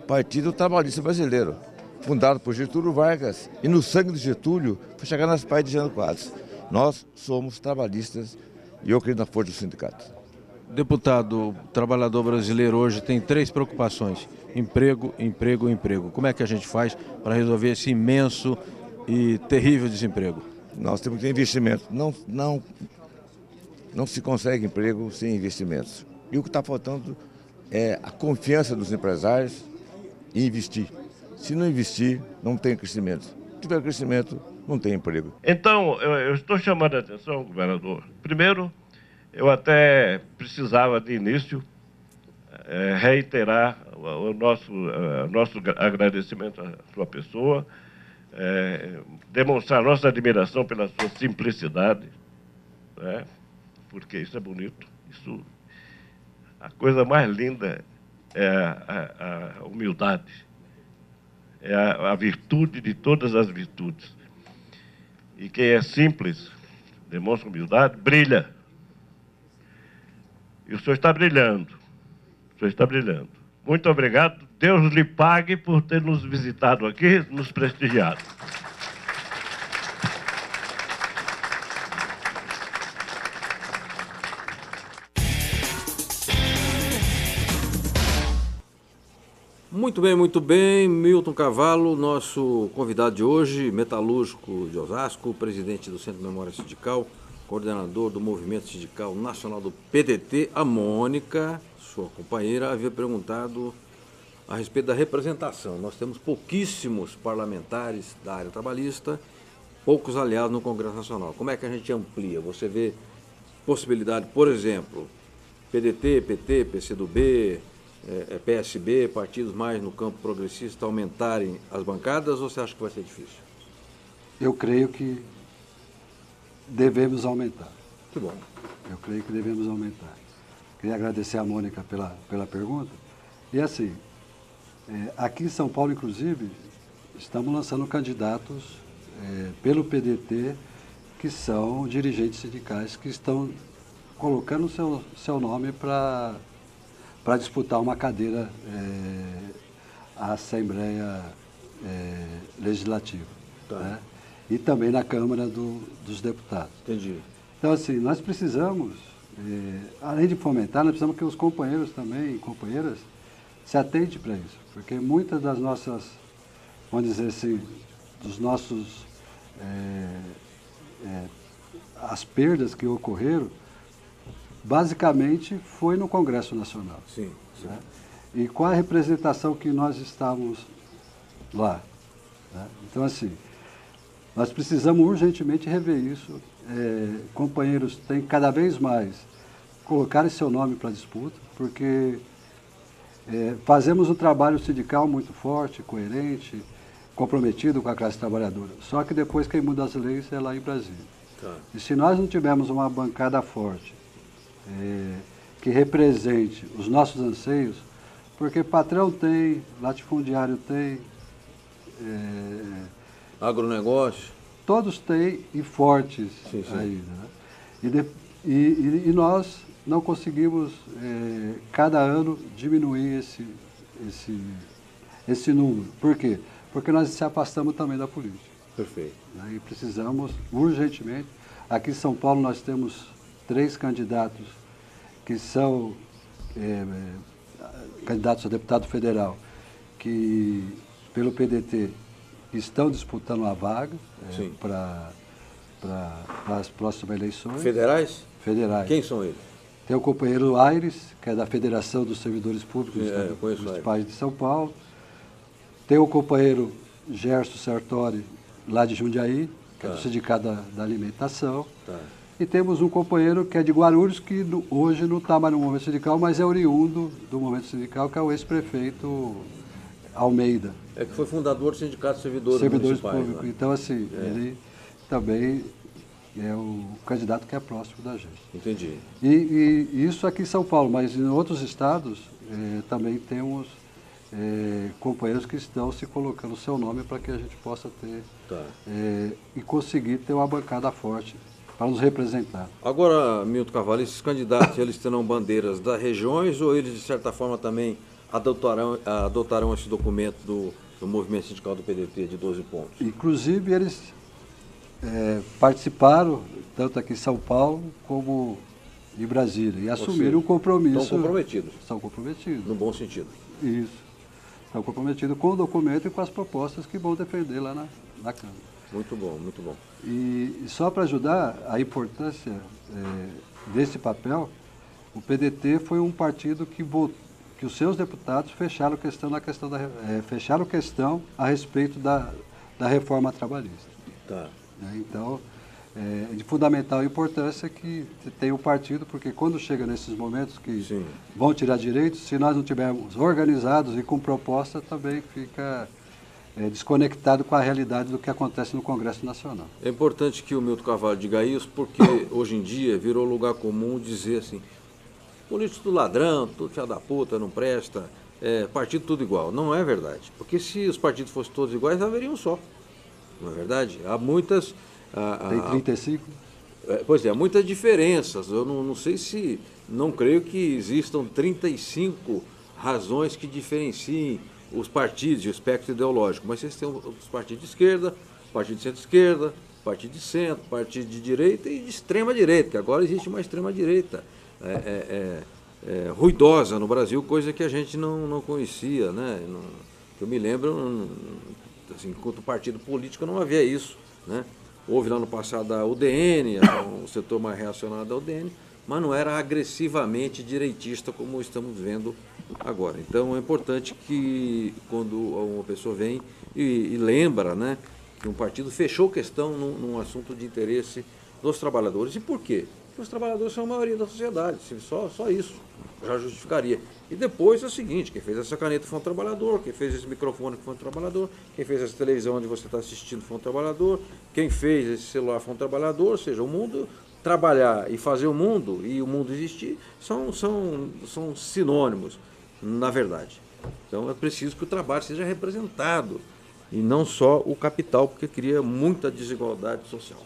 Partido Trabalhista Brasileiro, fundado por Getúlio Vargas, e no sangue de Getúlio foi chegar nas paredes de Jânio Quadros. Nós somos trabalhistas e eu creio na força do sindicato. Deputado, o trabalhador brasileiro hoje tem 3 preocupações: emprego, emprego, emprego. Como é que a gente faz para resolver esse imenso e terrível desemprego? Nós temos que ter investimento. Não se consegue emprego sem investimentos. E o que está faltando é a confiança dos empresários em investir. Se não investir, não tem crescimento. Se tiver crescimento, não tem emprego. Então, eu estou chamando a atenção, governador. Primeiro, eu até precisava, de início, reiterar o nosso agradecimento à sua pessoa, demonstrar nossa admiração pela sua simplicidade, né? Porque isso é bonito. A coisa mais linda é a humildade, é a virtude de todas as virtudes. E quem é simples, demonstra humildade, brilha. E o senhor está brilhando. O senhor está brilhando. Muito obrigado. Deus lhe pague por ter nos visitado aqui, nos prestigiado. Muito bem. Milton Carvalho, nosso convidado de hoje, metalúrgico de Osasco, presidente do Centro de Memória Sindical, coordenador do Movimento Sindical Nacional do PDT. A Mônica, sua companheira, havia perguntado a respeito da representação. Nós temos pouquíssimos parlamentares da área trabalhista, poucos aliados no Congresso Nacional. Como é que a gente amplia? Você vê possibilidade, por exemplo, PDT, PT, PCdoB, PSB, partidos mais no campo progressista, aumentarem as bancadas, ou você acha que vai ser difícil? Eu creio que devemos aumentar. Que bom. Eu creio que devemos aumentar. Queria agradecer a Mônica pela pergunta. E assim, aqui em São Paulo, inclusive, estamos lançando candidatos pelo PDT, que são dirigentes sindicais que estão colocando seu nome para disputar uma cadeira à Assembleia Legislativa. Tá. Né? E também na Câmara dos Deputados. Entendi. Então, assim, nós precisamos, além de fomentar, nós precisamos que os companheiros também, companheiras, se atentem para isso. Porque muitas das nossas, vamos dizer assim, dos nossos, as perdas que ocorreram, basicamente foi no Congresso Nacional. Sim. Né? E com a representação que nós estávamos lá. Né? Então, assim, nós precisamos urgentemente rever isso. Companheiros têm cada vez mais colocar seu nome para a disputa, porque fazemos um trabalho sindical muito forte, coerente, comprometido com a classe trabalhadora. Só que depois quem muda as leis é lá em Brasília. Tá. E se nós não tivermos uma bancada forte, que represente os nossos anseios, porque patrão tem, latifundiário tem, agronegócio, todos têm e fortes sim. ainda. Né? E nós não conseguimos, cada ano, diminuir esse número. Por quê? Porque nós se afastamos também da política. Perfeito. Né? E precisamos, urgentemente, aqui em São Paulo nós temos 3 candidatos que são candidatos a deputado federal, que pelo PDT estão disputando a vaga para as próximas eleições. Federais? Federais. Quem são eles? Tem o companheiro Aires, que é da Federação dos Servidores Públicos Municipais de São Paulo. Tem o companheiro Gerson Sartori, lá de Jundiaí, que é do Sindicato da Alimentação. Tá. E temos um companheiro que é de Guarulhos, que hoje não está mais no movimento sindical, mas é oriundo do movimento sindical, que é o ex-prefeito Almeida. Que foi fundador do Sindicato de Servidores Municipais. Públicos. Né? Então, assim, ele também é o candidato que é próximo da gente. Entendi. E isso aqui em São Paulo, mas em outros estados também temos companheiros que estão se colocando o seu nome para que a gente possa ter e conseguir ter uma bancada forte para nos representar. Agora, Milton Carvalho, esses candidatos, eles terão bandeiras das regiões ou eles, de certa forma, também adotarão esse documento do movimento sindical do PDT de 12 pontos? Inclusive, eles participaram, tanto aqui em São Paulo como em Brasília, e assumiram um compromisso. Estão comprometidos? Estão comprometidos. No bom sentido? Isso. Estão comprometidos com o documento e com as propostas que vão defender lá na Câmara. Muito bom, muito bom. E só para ajudar a importância desse papel, o PDT foi um partido que os seus deputados fecharam questão a respeito da reforma trabalhista. Tá. Então, é de fundamental importância que tenha o partido, porque quando chega nesses momentos que vão tirar direitos, se nós não tivermos organizados e com proposta, também fica desconectado com a realidade do que acontece no Congresso Nacional. É importante que o Milton Carvalho diga isso, porque hoje em dia virou lugar comum dizer assim, político do ladrão, tudo filho da puta, não presta, partido tudo igual. Não é verdade, porque se os partidos fossem todos iguais, haveria um só. Não é verdade? Há muitas... Tem 35? Pois é, há muitas diferenças. Eu não sei se... Não creio que existam 35 razões que diferenciem os partidos e o espectro ideológico. Mas vocês têm os partidos de esquerda, partido de centro-esquerda, partido de centro, partido de direita e de extrema-direita, que agora existe uma extrema-direita ruidosa no Brasil, coisa que a gente não conhecia, né? Eu me lembro, assim, enquanto partido político não havia isso, né? Houve lá no passado a UDN, o setor mais reacionário da UDN, mas não era agressivamente direitista como estamos vendo agora. Então é importante que quando uma pessoa vem e lembra, né, que um partido fechou questão num assunto de interesse dos trabalhadores. E por quê? Porque os trabalhadores são a maioria da sociedade, só isso já justificaria. E depois é o seguinte, quem fez essa caneta foi um trabalhador, quem fez esse microfone foi um trabalhador, quem fez essa televisão onde você está assistindo foi um trabalhador, quem fez esse celular foi um trabalhador, ou seja, o mundo trabalhar e fazer o mundo e o mundo existir são sinônimos, na verdade. Então é preciso que o trabalho seja representado e não só o capital, porque cria muita desigualdade social.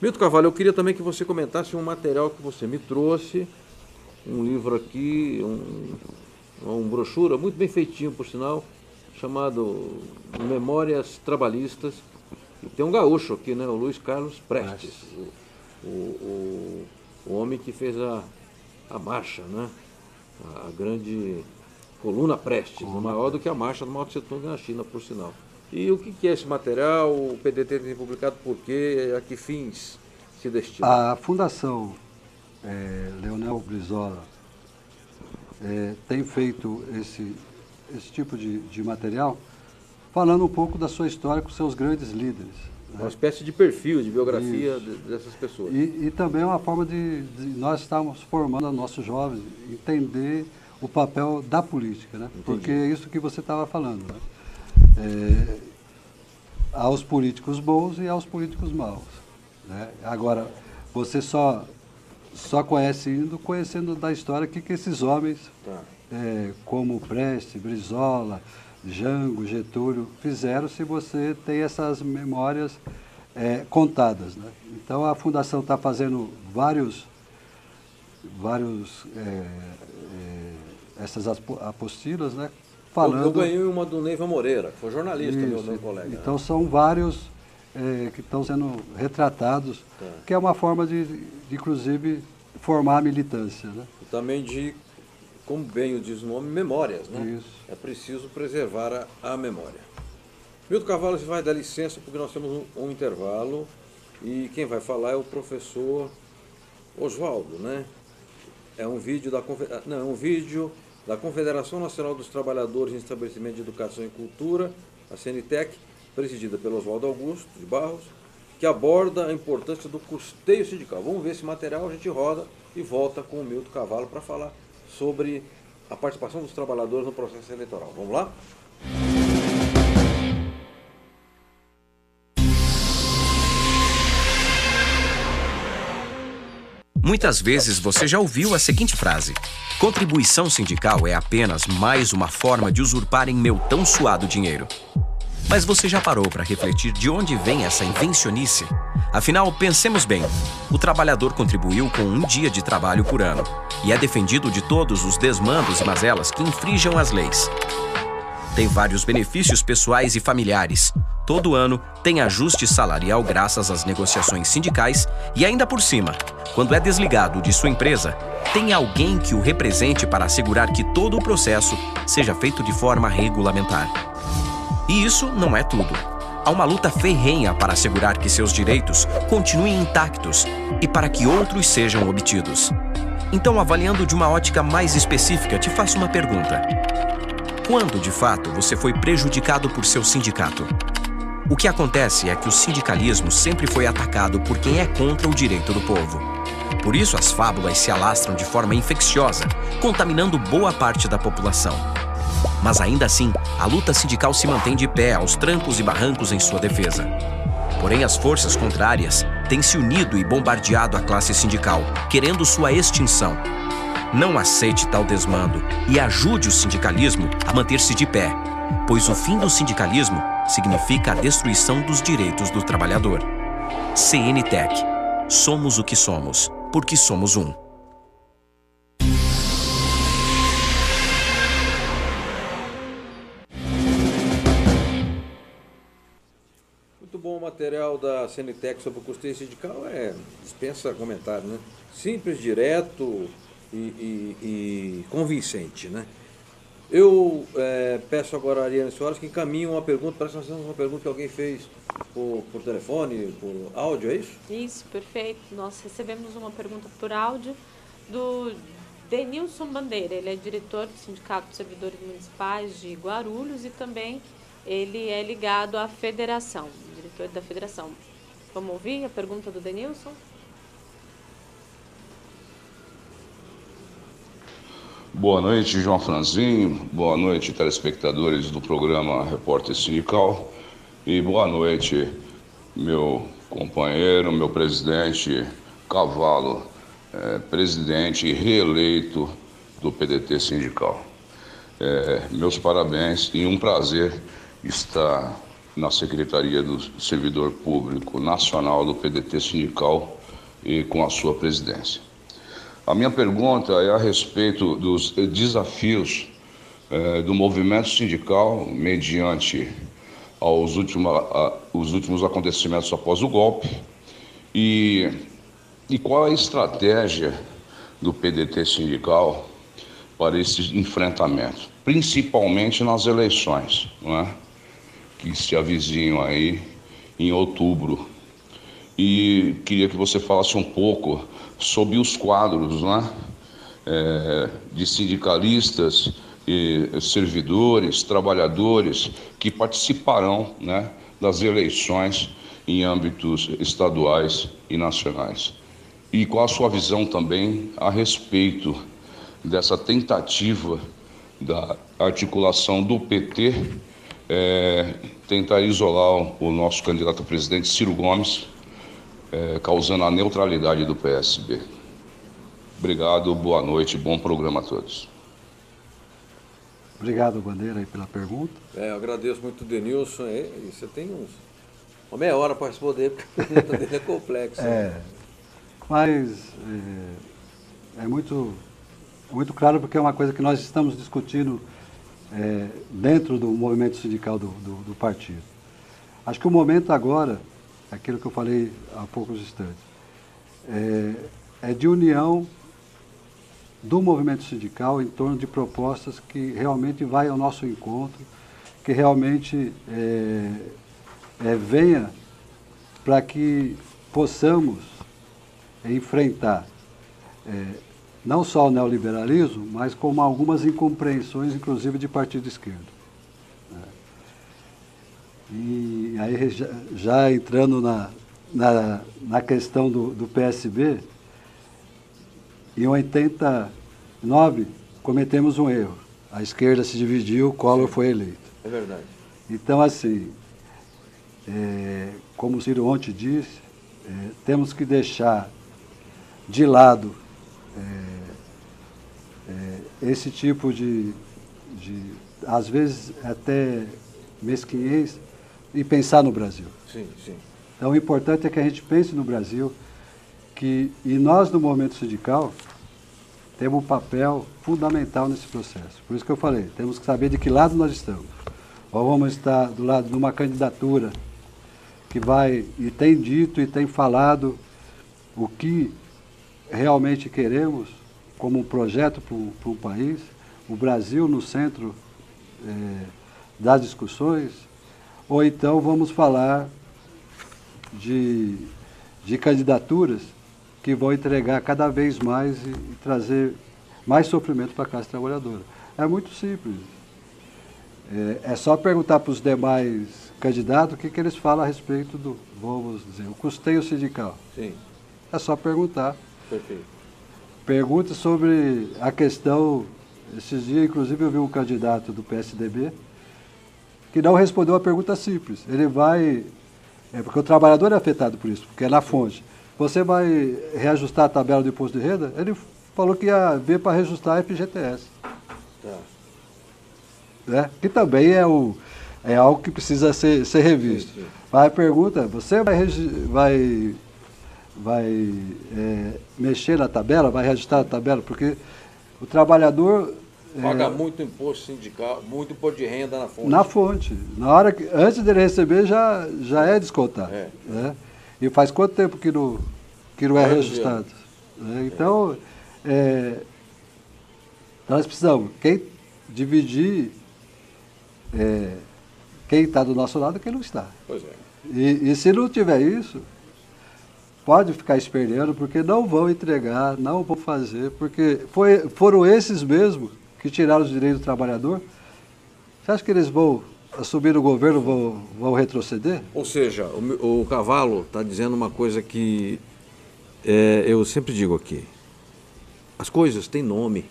Milton Carvalho, eu queria também que você comentasse um material que você me trouxe, um livro aqui, um brochura muito bem feitinho, por sinal, chamado Memórias Trabalhistas. E tem um gaúcho aqui, né, o Luiz Carlos Prestes, o homem que fez a marcha, né, a grande coluna Prestes, maior do que a marcha do Mao Tse Tung na China, por sinal. E o que é esse material? O PDT tem publicado por quê? A que fins se destina? A Fundação Leonel Brizola tem feito esse tipo de material falando um pouco da sua história com seus grandes líderes. Uma espécie de perfil, de biografia dessas pessoas. E também é uma forma de nós estarmos formando os nossos jovens, entender o papel da política, né? Porque é isso que você estava falando, né? Aos políticos bons e aos políticos maus, né? Agora, você só conhece conhecendo da história que esses homens, como Prestes, Brizola, Jango, Getúlio, fizeram, se você tem essas memórias contadas, né? Então a Fundação está fazendo essas apostilas, né? Falando... Eu ganhei uma do Neiva Moreira, que foi jornalista, meu colega. Então são vários que estão sendo retratados, que é uma forma de inclusive, formar a militância, né? E também de, como bem diz o nome, memórias, né? Isso. É preciso preservar a memória. Milton Carvalho, você vai dar licença, porque nós temos um intervalo, e quem vai falar é o professor Oswaldo, né? É um vídeo da Confederação Nacional dos Trabalhadores em Estabelecimento de Educação e Cultura, a CNTEC, presidida pelo Oswaldo Augusto de Barros, que aborda a importância do custeio sindical. Vamos ver esse material, a gente roda e volta com o Milton Carvalho para falar sobre a participação dos trabalhadores no processo eleitoral. Vamos lá? Muitas vezes você já ouviu a seguinte frase: contribuição sindical é apenas mais uma forma de usurparem meu tão suado dinheiro. Mas você já parou para refletir de onde vem essa invencionice? Afinal, pensemos bem, o trabalhador contribuiu com um dia de trabalho por ano e é defendido de todos os desmandos e mazelas que infringam as leis. Tem vários benefícios pessoais e familiares. Todo ano tem ajuste salarial graças às negociações sindicais e ainda por cima, quando é desligado de sua empresa, tem alguém que o represente para assegurar que todo o processo seja feito de forma regulamentar. E isso não é tudo. Há uma luta ferrenha para assegurar que seus direitos continuem intactos e para que outros sejam obtidos. Então, avaliando de uma ótica mais específica, te faço uma pergunta. Quando, de fato, você foi prejudicado por seu sindicato? O que acontece é que o sindicalismo sempre foi atacado por quem é contra o direito do povo. Por isso, as fábulas se alastram de forma infecciosa, contaminando boa parte da população. Mas ainda assim, a luta sindical se mantém de pé aos trancos e barrancos em sua defesa. Porém, as forças contrárias têm se unido e bombardeado a classe sindical, querendo sua extinção. Não aceite tal desmando e ajude o sindicalismo a manter-se de pé, pois o fim do sindicalismo significa a destruição dos direitos do trabalhador. CNTEC. Somos o que somos, porque somos um. Muito bom o material da CNTEC sobre o custeio sindical, dispensa comentário, né? Simples, direto, e convincente, né? Eu peço agora a Ariane Soares que encaminhe uma pergunta, parece que nós temos uma pergunta que alguém fez por telefone, por áudio, é isso? Isso, perfeito. Nós recebemos uma pergunta por áudio do Denilson Bandeira. Ele é diretor do Sindicato de Servidores Municipais de Guarulhos e também ele é ligado à federação, diretor da federação. Vamos ouvir a pergunta do Denilson? Boa noite, João Franzin. Boa noite, telespectadores do programa Repórter Sindical. E boa noite, meu companheiro, meu presidente Cavalo, presidente reeleito do PDT Sindical. Meus parabéns e um prazer estar na Secretaria do Servidor Público Nacional do PDT Sindical e com a sua presidência. A minha pergunta é a respeito dos desafios do movimento sindical mediante os últimos acontecimentos após o golpe e qual a estratégia do PDT sindical para esse enfrentamento, principalmente nas eleições, não é? Que se avizinham aí em outubro. E queria que você falasse um pouco sobre os quadros, né, de sindicalistas, e servidores, trabalhadores que participarão, né, das eleições em âmbitos estaduais e nacionais. E qual a sua visão também a respeito dessa tentativa da articulação do PT tentar isolar o nosso candidato a presidente, Ciro Gomes, causando a neutralidade do PSB. Obrigado, boa noite, bom programa a todos. Obrigado, Bandeira, aí, pela pergunta. Eu agradeço muito o Denilson. E você tem uma meia hora para responder, porque a pergunta dele é complexa. Mas é muito claro, porque é uma coisa que nós estamos discutindo dentro do movimento sindical do partido. Acho que o momento agora, aquilo que eu falei há poucos instantes, é de união do movimento sindical em torno de propostas que realmente vai ao nosso encontro, que realmente venha para que possamos enfrentar não só o neoliberalismo, mas como algumas incompreensões, inclusive de partido esquerdo. E aí, já entrando na questão do PSB, em 89 cometemos um erro. A esquerda se dividiu, o Collor foi eleito. É verdade. Então, assim, como o Ciro ontem disse, temos que deixar de lado esse tipo de, às vezes, até mesquinhez, e pensar no Brasil. Sim, sim. Então, o importante é que a gente pense no Brasil, e nós, do movimento sindical, temos um papel fundamental nesse processo. Por isso que eu falei, temos que saber de que lado nós estamos. Ou vamos estar do lado de uma candidatura que vai, e tem dito e tem falado o que realmente queremos como um projeto para o país, o Brasil no centro das discussões, ou então vamos falar de candidaturas que vão entregar cada vez mais e trazer mais sofrimento para a classe trabalhadora. É muito simples. É só perguntar para os demais candidatos o que eles falam a respeito do, vamos dizer, o custeio sindical. Sim. É só perguntar. Perfeito. Pergunte sobre a questão, esses dias, inclusive, eu vi um candidato do PSDB que não respondeu a pergunta simples. Ele vai, porque o trabalhador é afetado por isso, porque é na fonte. Você vai reajustar a tabela do imposto de renda? Ele falou que ia ver para reajustar a FGTS. Tá. Que também é algo que precisa ser revisto. Sim, sim. Mas a pergunta, você vai mexer na tabela, vai reajustar a tabela, porque o trabalhador... Paga muito imposto sindical, muito imposto de renda na fonte. Na fonte. Na hora que, antes dele receber, já é descontado. Né? E faz quanto tempo que não é reajustado? Então, Então nós precisamos dividir quem está do nosso lado e quem não está. Pois é. E se não tiver isso, pode ficar esperneando, porque não vão entregar, não vão fazer, porque foram esses mesmos que tiraram os direitos do trabalhador. Você acha que eles vão assumir o governo, vão retroceder? Ou seja, o Cavalo está dizendo uma coisa que eu sempre digo aqui. As coisas têm nome.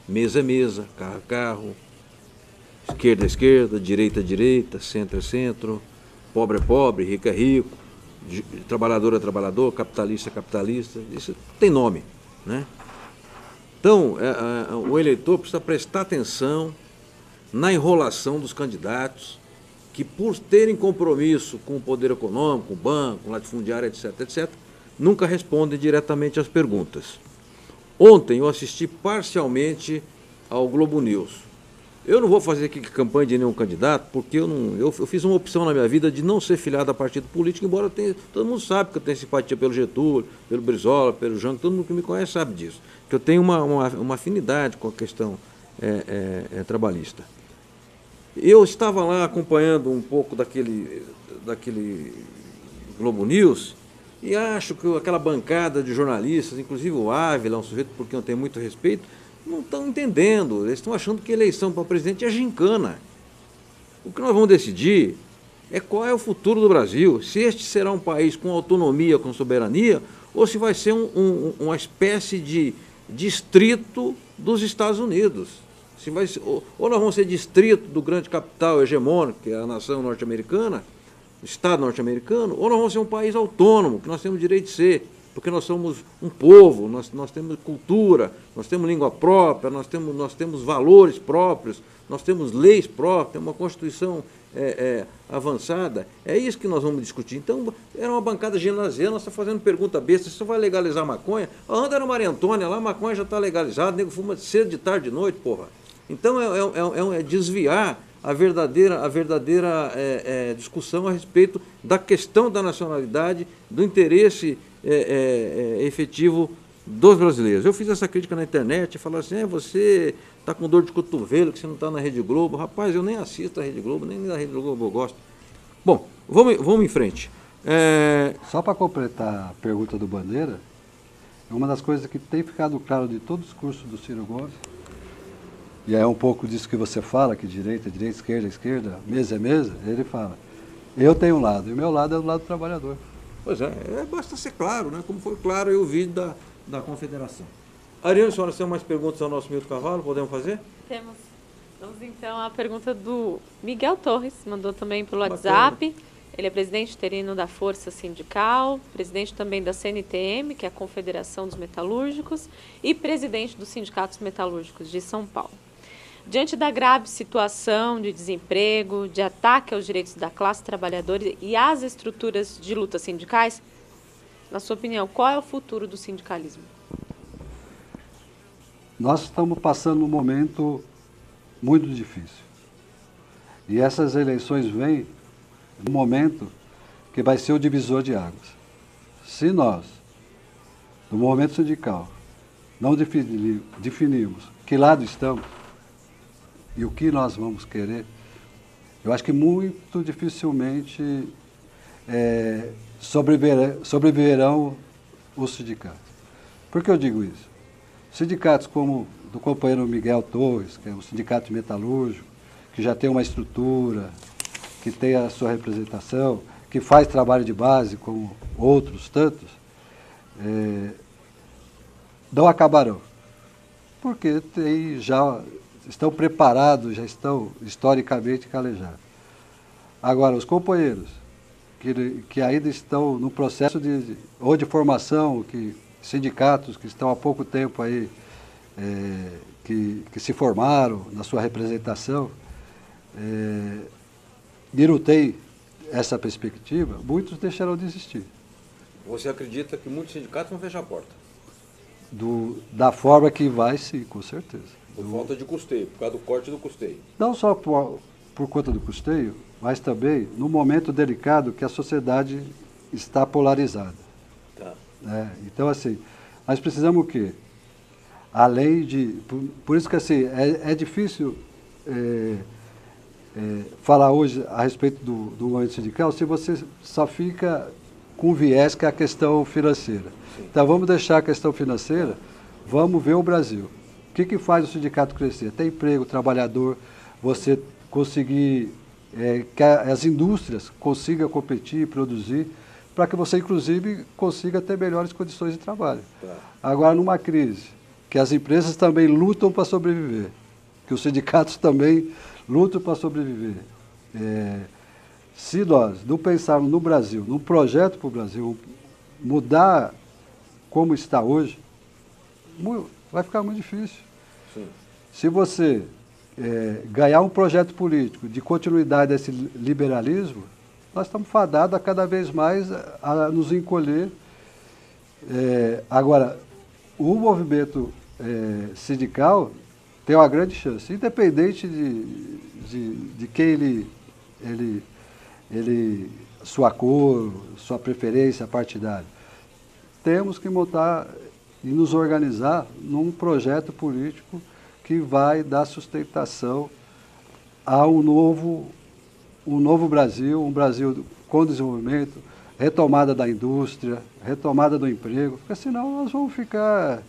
Mesa é mesa, carro é carro, esquerda é esquerda, direita é direita, centro é centro, pobre é pobre, rico é rico, trabalhador é trabalhador, capitalista é capitalista. Isso tem nome, né? Então, o eleitor precisa prestar atenção na enrolação dos candidatos que, por terem compromisso com o poder econômico, com o banco, latifundiário, etc., etc., nunca respondem diretamente às perguntas. Ontem eu assisti parcialmente ao Globo News. Eu não vou fazer aqui campanha de nenhum candidato, porque eu fiz uma opção na minha vida de não ser filiado a partido político, embora todo mundo sabe que eu tenho simpatia pelo Getúlio, pelo Brizola, pelo Jango, todo mundo que me conhece sabe disso, que eu tenho uma afinidade com a questão trabalhista. Eu estava lá acompanhando um pouco daquele Globo News e acho que aquela bancada de jornalistas, inclusive o Ávila, um sujeito por quem eu tenho muito respeito, não estão entendendo. Eles estão achando que a eleição para presidente é gincana. O que nós vamos decidir é qual é o futuro do Brasil, se este será um país com autonomia, com soberania, ou se vai ser uma espécie de distrito dos Estados Unidos. Se vai ser, ou nós vamos ser distrito do grande capital hegemônico, que é a nação norte-americana, o Estado norte-americano, ou nós vamos ser um país autônomo, que nós temos direito de ser, porque nós somos um povo, nós temos cultura, nós temos língua própria, nós temos valores próprios, nós temos leis próprias, temos uma Constituição avançada. É isso que nós vamos discutir. Então, era uma bancada ginasiana, nós estamos fazendo pergunta besta, você vai legalizar maconha? Anda na Maria Antônia, lá a maconha já está legalizada, o nego fuma de cedo, de tarde, de noite, porra. Então, é desviar a verdadeira discussão a respeito da questão da nacionalidade, do interesse efetivo dos brasileiros. Eu fiz essa crítica na internet, falaram assim, você está com dor de cotovelo, que você não está na Rede Globo. Rapaz, eu nem assisto a Rede Globo, nem da Rede Globo eu gosto. Bom, vamos em frente. Só para completar a pergunta do Bandeira, uma das coisas que tem ficado claro de todo o discurso do Ciro Gomes, e é um pouco disso que você fala, que direita é direita, esquerda é esquerda, mesa é mesa, ele fala, eu tenho um lado, e o meu lado é do lado do trabalhador. Pois basta ser claro, né? Como foi claro aí o vídeo da Confederação. Ariane, a senhora tem mais perguntas ao nosso Milton Cavalo? Podemos fazer? Temos. Vamos então à pergunta do Miguel Torres, mandou também pelo WhatsApp. Ele é presidente interino da Força Sindical, presidente também da CNTM, que é a Confederação dos Metalúrgicos, e presidente dos Sindicatos Metalúrgicos de São Paulo. Diante da grave situação de desemprego, de ataque aos direitos da classe trabalhadora e às estruturas de luta sindicais, na sua opinião, qual é o futuro do sindicalismo? Nós estamos passando um momento muito difícil. E essas eleições vêm num momento que vai ser o divisor de águas. Se nós, no movimento sindical, não definirmos que lado estamos, e o que nós vamos querer, eu acho que muito dificilmente sobreviverão os sindicatos. Por que eu digo isso? Sindicatos como do companheiro Miguel Torres, que é um sindicato metalúrgico, que já tem uma estrutura, que tem a sua representação, que faz trabalho de base como outros tantos, não acabarão. Porque estão preparados, já estão historicamente calejados. Agora, os companheiros que ainda estão no processo de formação, sindicatos que estão há pouco tempo aí, que se formaram na sua representação, e não tem essa perspectiva, muitos deixarão de existir. Você acredita que muitos sindicatos vão fechar a porta? Da forma que vai, sim, com certeza. Por falta de custeio, por causa do corte do custeio. Não só por conta do custeio, mas também no momento delicado que a sociedade está polarizada. Tá. Então, assim, nós precisamos o quê? além de... Por isso que assim, é difícil falar hoje a respeito do movimento sindical se você só fica com viés que é a questão financeira. Então vamos deixar a questão financeira, vamos ver o Brasil. O que faz o sindicato crescer? Ter emprego, trabalhador, você conseguir que as indústrias consigam competir e produzir, para que você, inclusive, consiga ter melhores condições de trabalho. Agora, numa crise, que as empresas também lutam para sobreviver, que os sindicatos também lutam para sobreviver. Se nós não pensarmos no Brasil, num projeto para o Brasil, mudar como está hoje, vai ficar muito difícil. Sim. Se você ganhar um projeto político de continuidade desse liberalismo, nós estamos fadados a cada vez mais a nos encolher. Agora, o movimento sindical tem uma grande chance, independente de quem sua cor, sua preferência partidária. Temos que montar e nos organizar num projeto político que vai dar sustentação a um novo Brasil, um Brasil com desenvolvimento, retomada da indústria, retomada do emprego, porque senão nós vamos ficar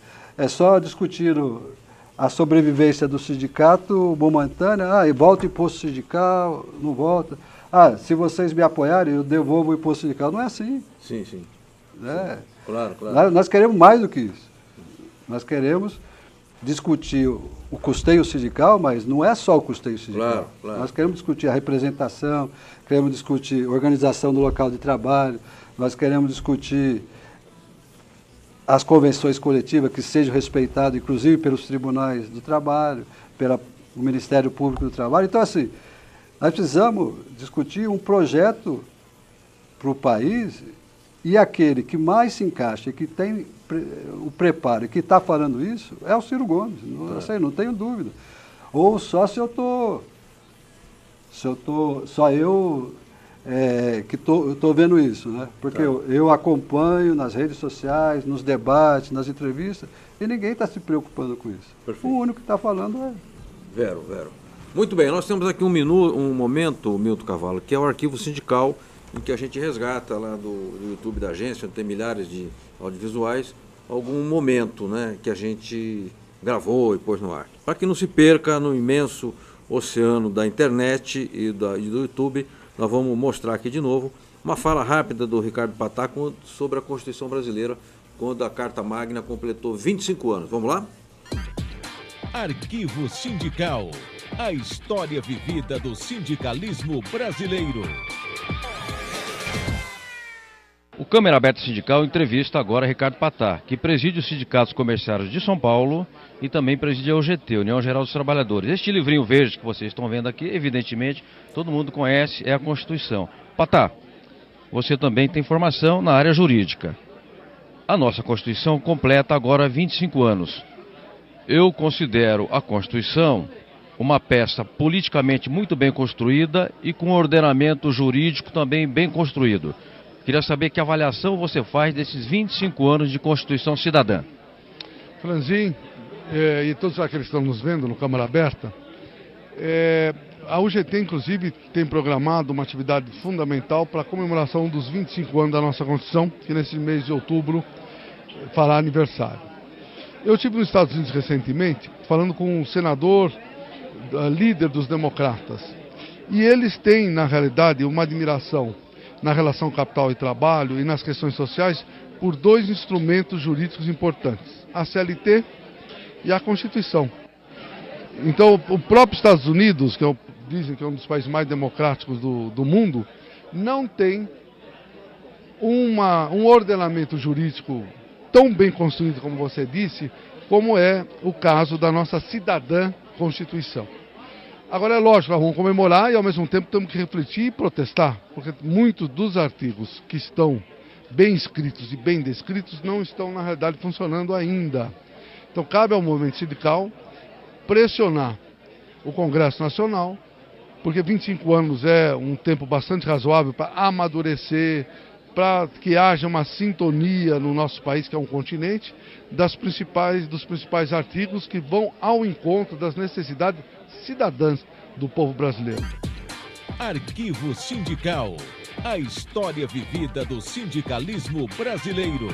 só discutindo a sobrevivência do sindicato momentânea, e volta o imposto sindical, não volta. Se vocês me apoiarem, eu devolvo o imposto sindical. Não é assim. Sim. Claro. Nós queremos mais do que isso. Nós queremos discutir o custeio sindical, mas não é só o custeio sindical. Claro. Nós queremos discutir a representação, queremos discutir organização do local de trabalho, nós queremos discutir as convenções coletivas que sejam respeitadas, inclusive pelos tribunais do trabalho, pelo Ministério Público do Trabalho. Então, assim, nós precisamos discutir um projeto para o país, e aquele que mais se encaixa, que tem o preparo e que está falando isso, é o Ciro Gomes, não tenho dúvida. Ou só se eu estou que estou vendo isso, né? Porque eu acompanho nas redes sociais, nos debates, nas entrevistas, e ninguém está se preocupando com isso. Perfeito. O único que está falando é... Vero. Muito bem, nós temos aqui um momento, Milton Carvalho, que é o arquivo sindical, em que a gente resgata lá do YouTube da agência, onde tem milhares de audiovisuais, algum momento, né, que a gente gravou e pôs no ar. Para que não se perca no imenso oceano da internet e do YouTube, nós vamos mostrar aqui de novo uma fala rápida do Ricardo Patá sobre a Constituição Brasileira, quando a Carta Magna completou 25 anos. Vamos lá? Arquivo Sindical. A história vivida do sindicalismo brasileiro. O Câmara Aberta Sindical entrevista agora Ricardo Patá, que preside os sindicatos comerciários de São Paulo e também preside a UGT, União Geral dos Trabalhadores. Este livrinho verde que vocês estão vendo aqui, evidentemente, todo mundo conhece, é a Constituição. Patá, você também tem formação na área jurídica. A nossa Constituição completa agora 25 anos. Eu considero a Constituição uma peça politicamente muito bem construída e com ordenamento jurídico também bem construído. Queria saber que avaliação você faz desses 25 anos de Constituição Cidadã. Franzin, e todos aqueles que estão nos vendo no Câmara Aberta, a UGT, inclusive, tem programado uma atividade fundamental para a comemoração dos 25 anos da nossa Constituição, que nesse mês de outubro fará aniversário. Eu estive nos Estados Unidos recentemente, falando com um senador, líder dos democratas, e eles têm, na realidade, uma admiração na relação capital e trabalho e nas questões sociais por dois instrumentos jurídicos importantes, a CLT e a Constituição. Então, o próprio Estados Unidos, que dizem que é um dos países mais democráticos do mundo, não tem um ordenamento jurídico tão bem construído, como você disse, como é o caso da nossa cidadã Constituição. Agora é lógico, nós vamos comemorar e ao mesmo tempo temos que refletir e protestar, porque muitos dos artigos que estão bem escritos e bem descritos não estão na realidade funcionando ainda. Então cabe ao movimento sindical pressionar o Congresso Nacional, porque 25 anos é um tempo bastante razoável para amadurecer, para que haja uma sintonia no nosso país, que é um continente, dos principais artigos que vão ao encontro das necessidades cidadãs do povo brasileiro. Arquivo Sindical. A história vivida do sindicalismo brasileiro.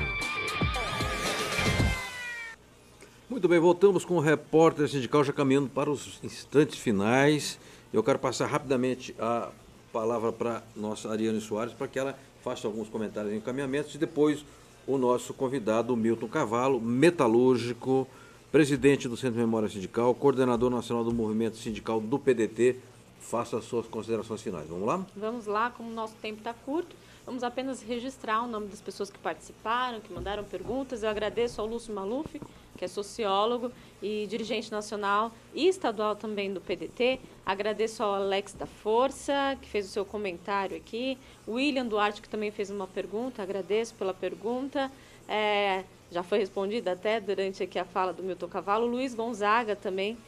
Muito bem, voltamos com o repórter sindical já caminhando para os instantes finais. Eu quero passar rapidamente a palavra para a nossa Ariane Soares, para que ela faça alguns comentários e encaminhamentos, e depois o nosso convidado, Milton Cavallo, metalúrgico, presidente do Centro de Memória Sindical, coordenador nacional do movimento sindical do PDT, faça as suas considerações finais. Vamos lá? Vamos lá, como o nosso tempo está curto, vamos apenas registrar o nome das pessoas que participaram, que mandaram perguntas. Eu agradeço ao Lúcio Maluf, que é sociólogo e dirigente nacional e estadual também do PDT. Agradeço ao Alex da Força, que fez o seu comentário aqui. O William Duarte, que também fez uma pergunta, agradeço pela pergunta. Já foi respondida até durante aqui a fala do Milton Cavallo. Luiz Gonzaga também,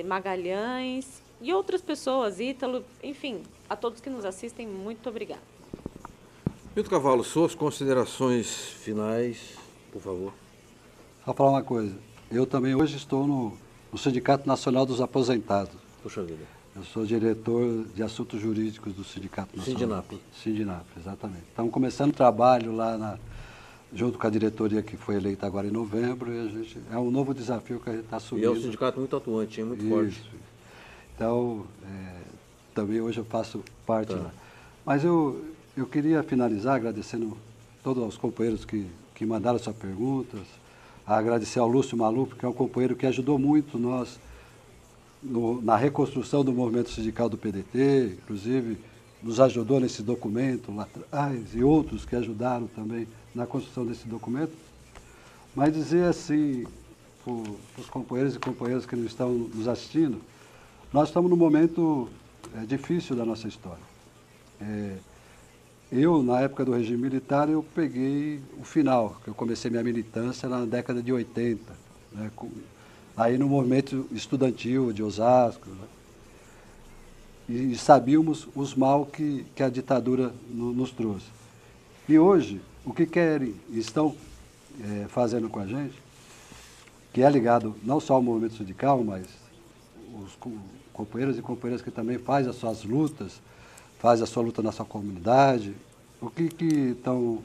Magalhães e outras pessoas, Ítalo, enfim, a todos que nos assistem, muito obrigada. Milton Cavallo, suas considerações finais, por favor. Só falar uma coisa, eu também hoje estou no Sindicato Nacional dos Aposentados. Puxa vida. Eu sou diretor de assuntos jurídicos do Sindicato Nacional. Sindinap, exatamente. Estamos começando trabalho lá junto com a diretoria que foi eleita agora em novembro, e é um novo desafio que a gente está assumindo. E é um sindicato muito atuante, muito forte. Então, também hoje eu faço parte lá. Mas eu queria finalizar agradecendo todos os companheiros que mandaram suas perguntas, agradecer ao Lúcio Maluf, que é um companheiro que ajudou muito nós na reconstrução do movimento sindical do PDT, inclusive nos ajudou nesse documento lá atrás, e outros que ajudaram também na construção desse documento. Mas dizer assim, para os companheiros e companheiras que não estão nos assistindo, nós estamos num momento difícil da nossa história. Eu, na época do regime militar, eu peguei o final, que eu comecei minha militância na década de 80, né, aí no movimento estudantil de Osasco, né, e sabíamos os mal que a ditadura nos trouxe. E hoje, o que querem e estão fazendo com a gente, que é ligado não só ao movimento sindical, mas os companheiros e companheiras que também fazem as suas lutas, faz a sua luta na sua comunidade, o que estão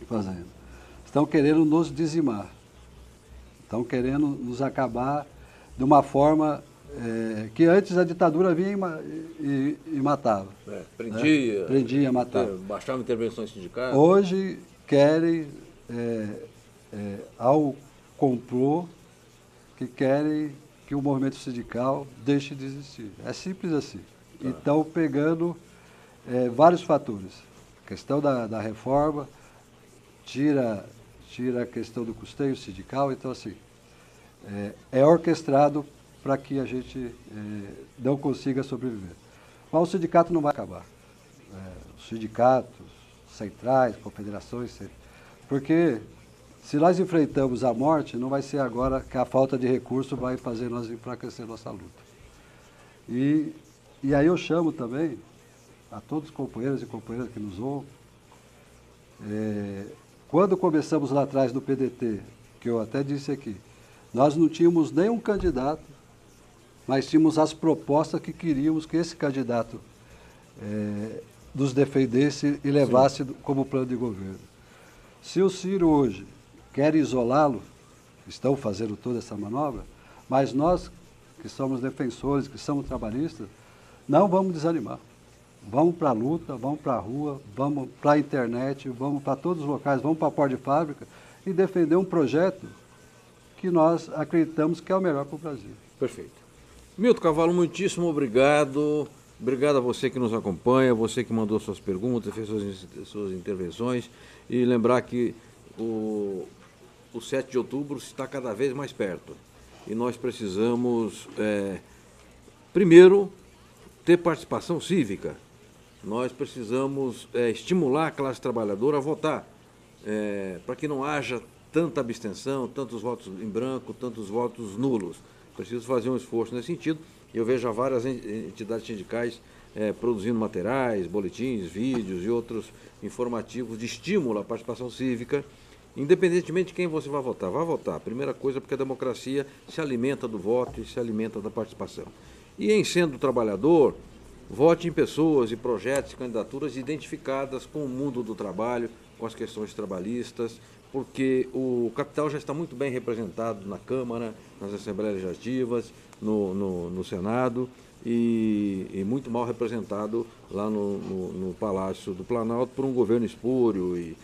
fazendo? Estão querendo nos dizimar, estão querendo nos acabar de uma forma que antes a ditadura vinha e matava. Prendia, prendia, matava. Baixava intervenções sindicais. Hoje querem, ao complô, que querem que o movimento sindical deixe de existir. É simples assim. Então, pegando vários fatores. A questão da reforma, tira a questão do custeio sindical, então assim, é orquestrado para que a gente não consiga sobreviver. Mas o sindicato não vai acabar. Os sindicatos centrais, confederações, porque se nós enfrentamos a morte, não vai ser agora que a falta de recurso vai fazer nós enfraquecer nossa luta. E aí eu chamo também a todos os companheiros e companheiras que nos ouvem. Quando começamos lá atrás no PDT, que eu até disse aqui, nós não tínhamos nenhum candidato, mas tínhamos as propostas que queríamos que esse candidato nos defendesse e levasse como plano de governo. Se o Ciro hoje quer isolá-lo, estão fazendo toda essa manobra, mas nós, que somos defensores, que somos trabalhistas, não vamos desanimar. Vamos para a luta, vamos para a rua, vamos para a internet, vamos para todos os locais, vamos para a porta de fábrica e defender um projeto que nós acreditamos que é o melhor para o Brasil. Perfeito. Milton Cavallo, muitíssimo obrigado. Obrigado a você que nos acompanha, você que mandou suas perguntas, fez suas intervenções. E lembrar que o 7 de outubro está cada vez mais perto. E nós precisamos, primeiro, ter participação cívica. Nós precisamos estimular a classe trabalhadora a votar, para que não haja tanta abstenção, tantos votos em branco, tantos votos nulos. Preciso fazer um esforço nesse sentido. Eu vejo várias entidades sindicais produzindo materiais, boletins, vídeos e outros informativos de estímulo à participação cívica, independentemente de quem você vai votar. Vai votar, primeira coisa, porque a democracia se alimenta do voto e se alimenta da participação. E em sendo trabalhador, vote em pessoas e projetos e candidaturas identificadas com o mundo do trabalho, com as questões trabalhistas, porque o capital já está muito bem representado na Câmara, nas Assembleias Legislativas, no Senado, e muito mal representado lá no Palácio do Planalto por um governo espúrio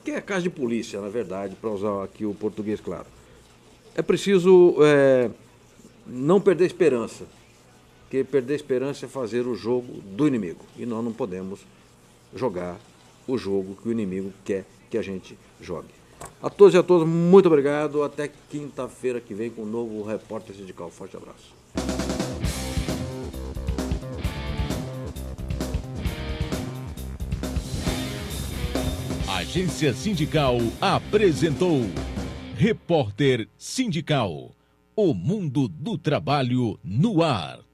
que é casa de polícia, na verdade, para usar aqui o português claro. É preciso não perder esperança, porque perder esperança é fazer o jogo do inimigo, e nós não podemos jogar o jogo que o inimigo quer que a gente jogue. A todos e a todas, muito obrigado. Até quinta-feira que vem com um novo Repórter Sindical. Forte abraço. Agência Sindical apresentou Repórter Sindical. O mundo do trabalho no ar.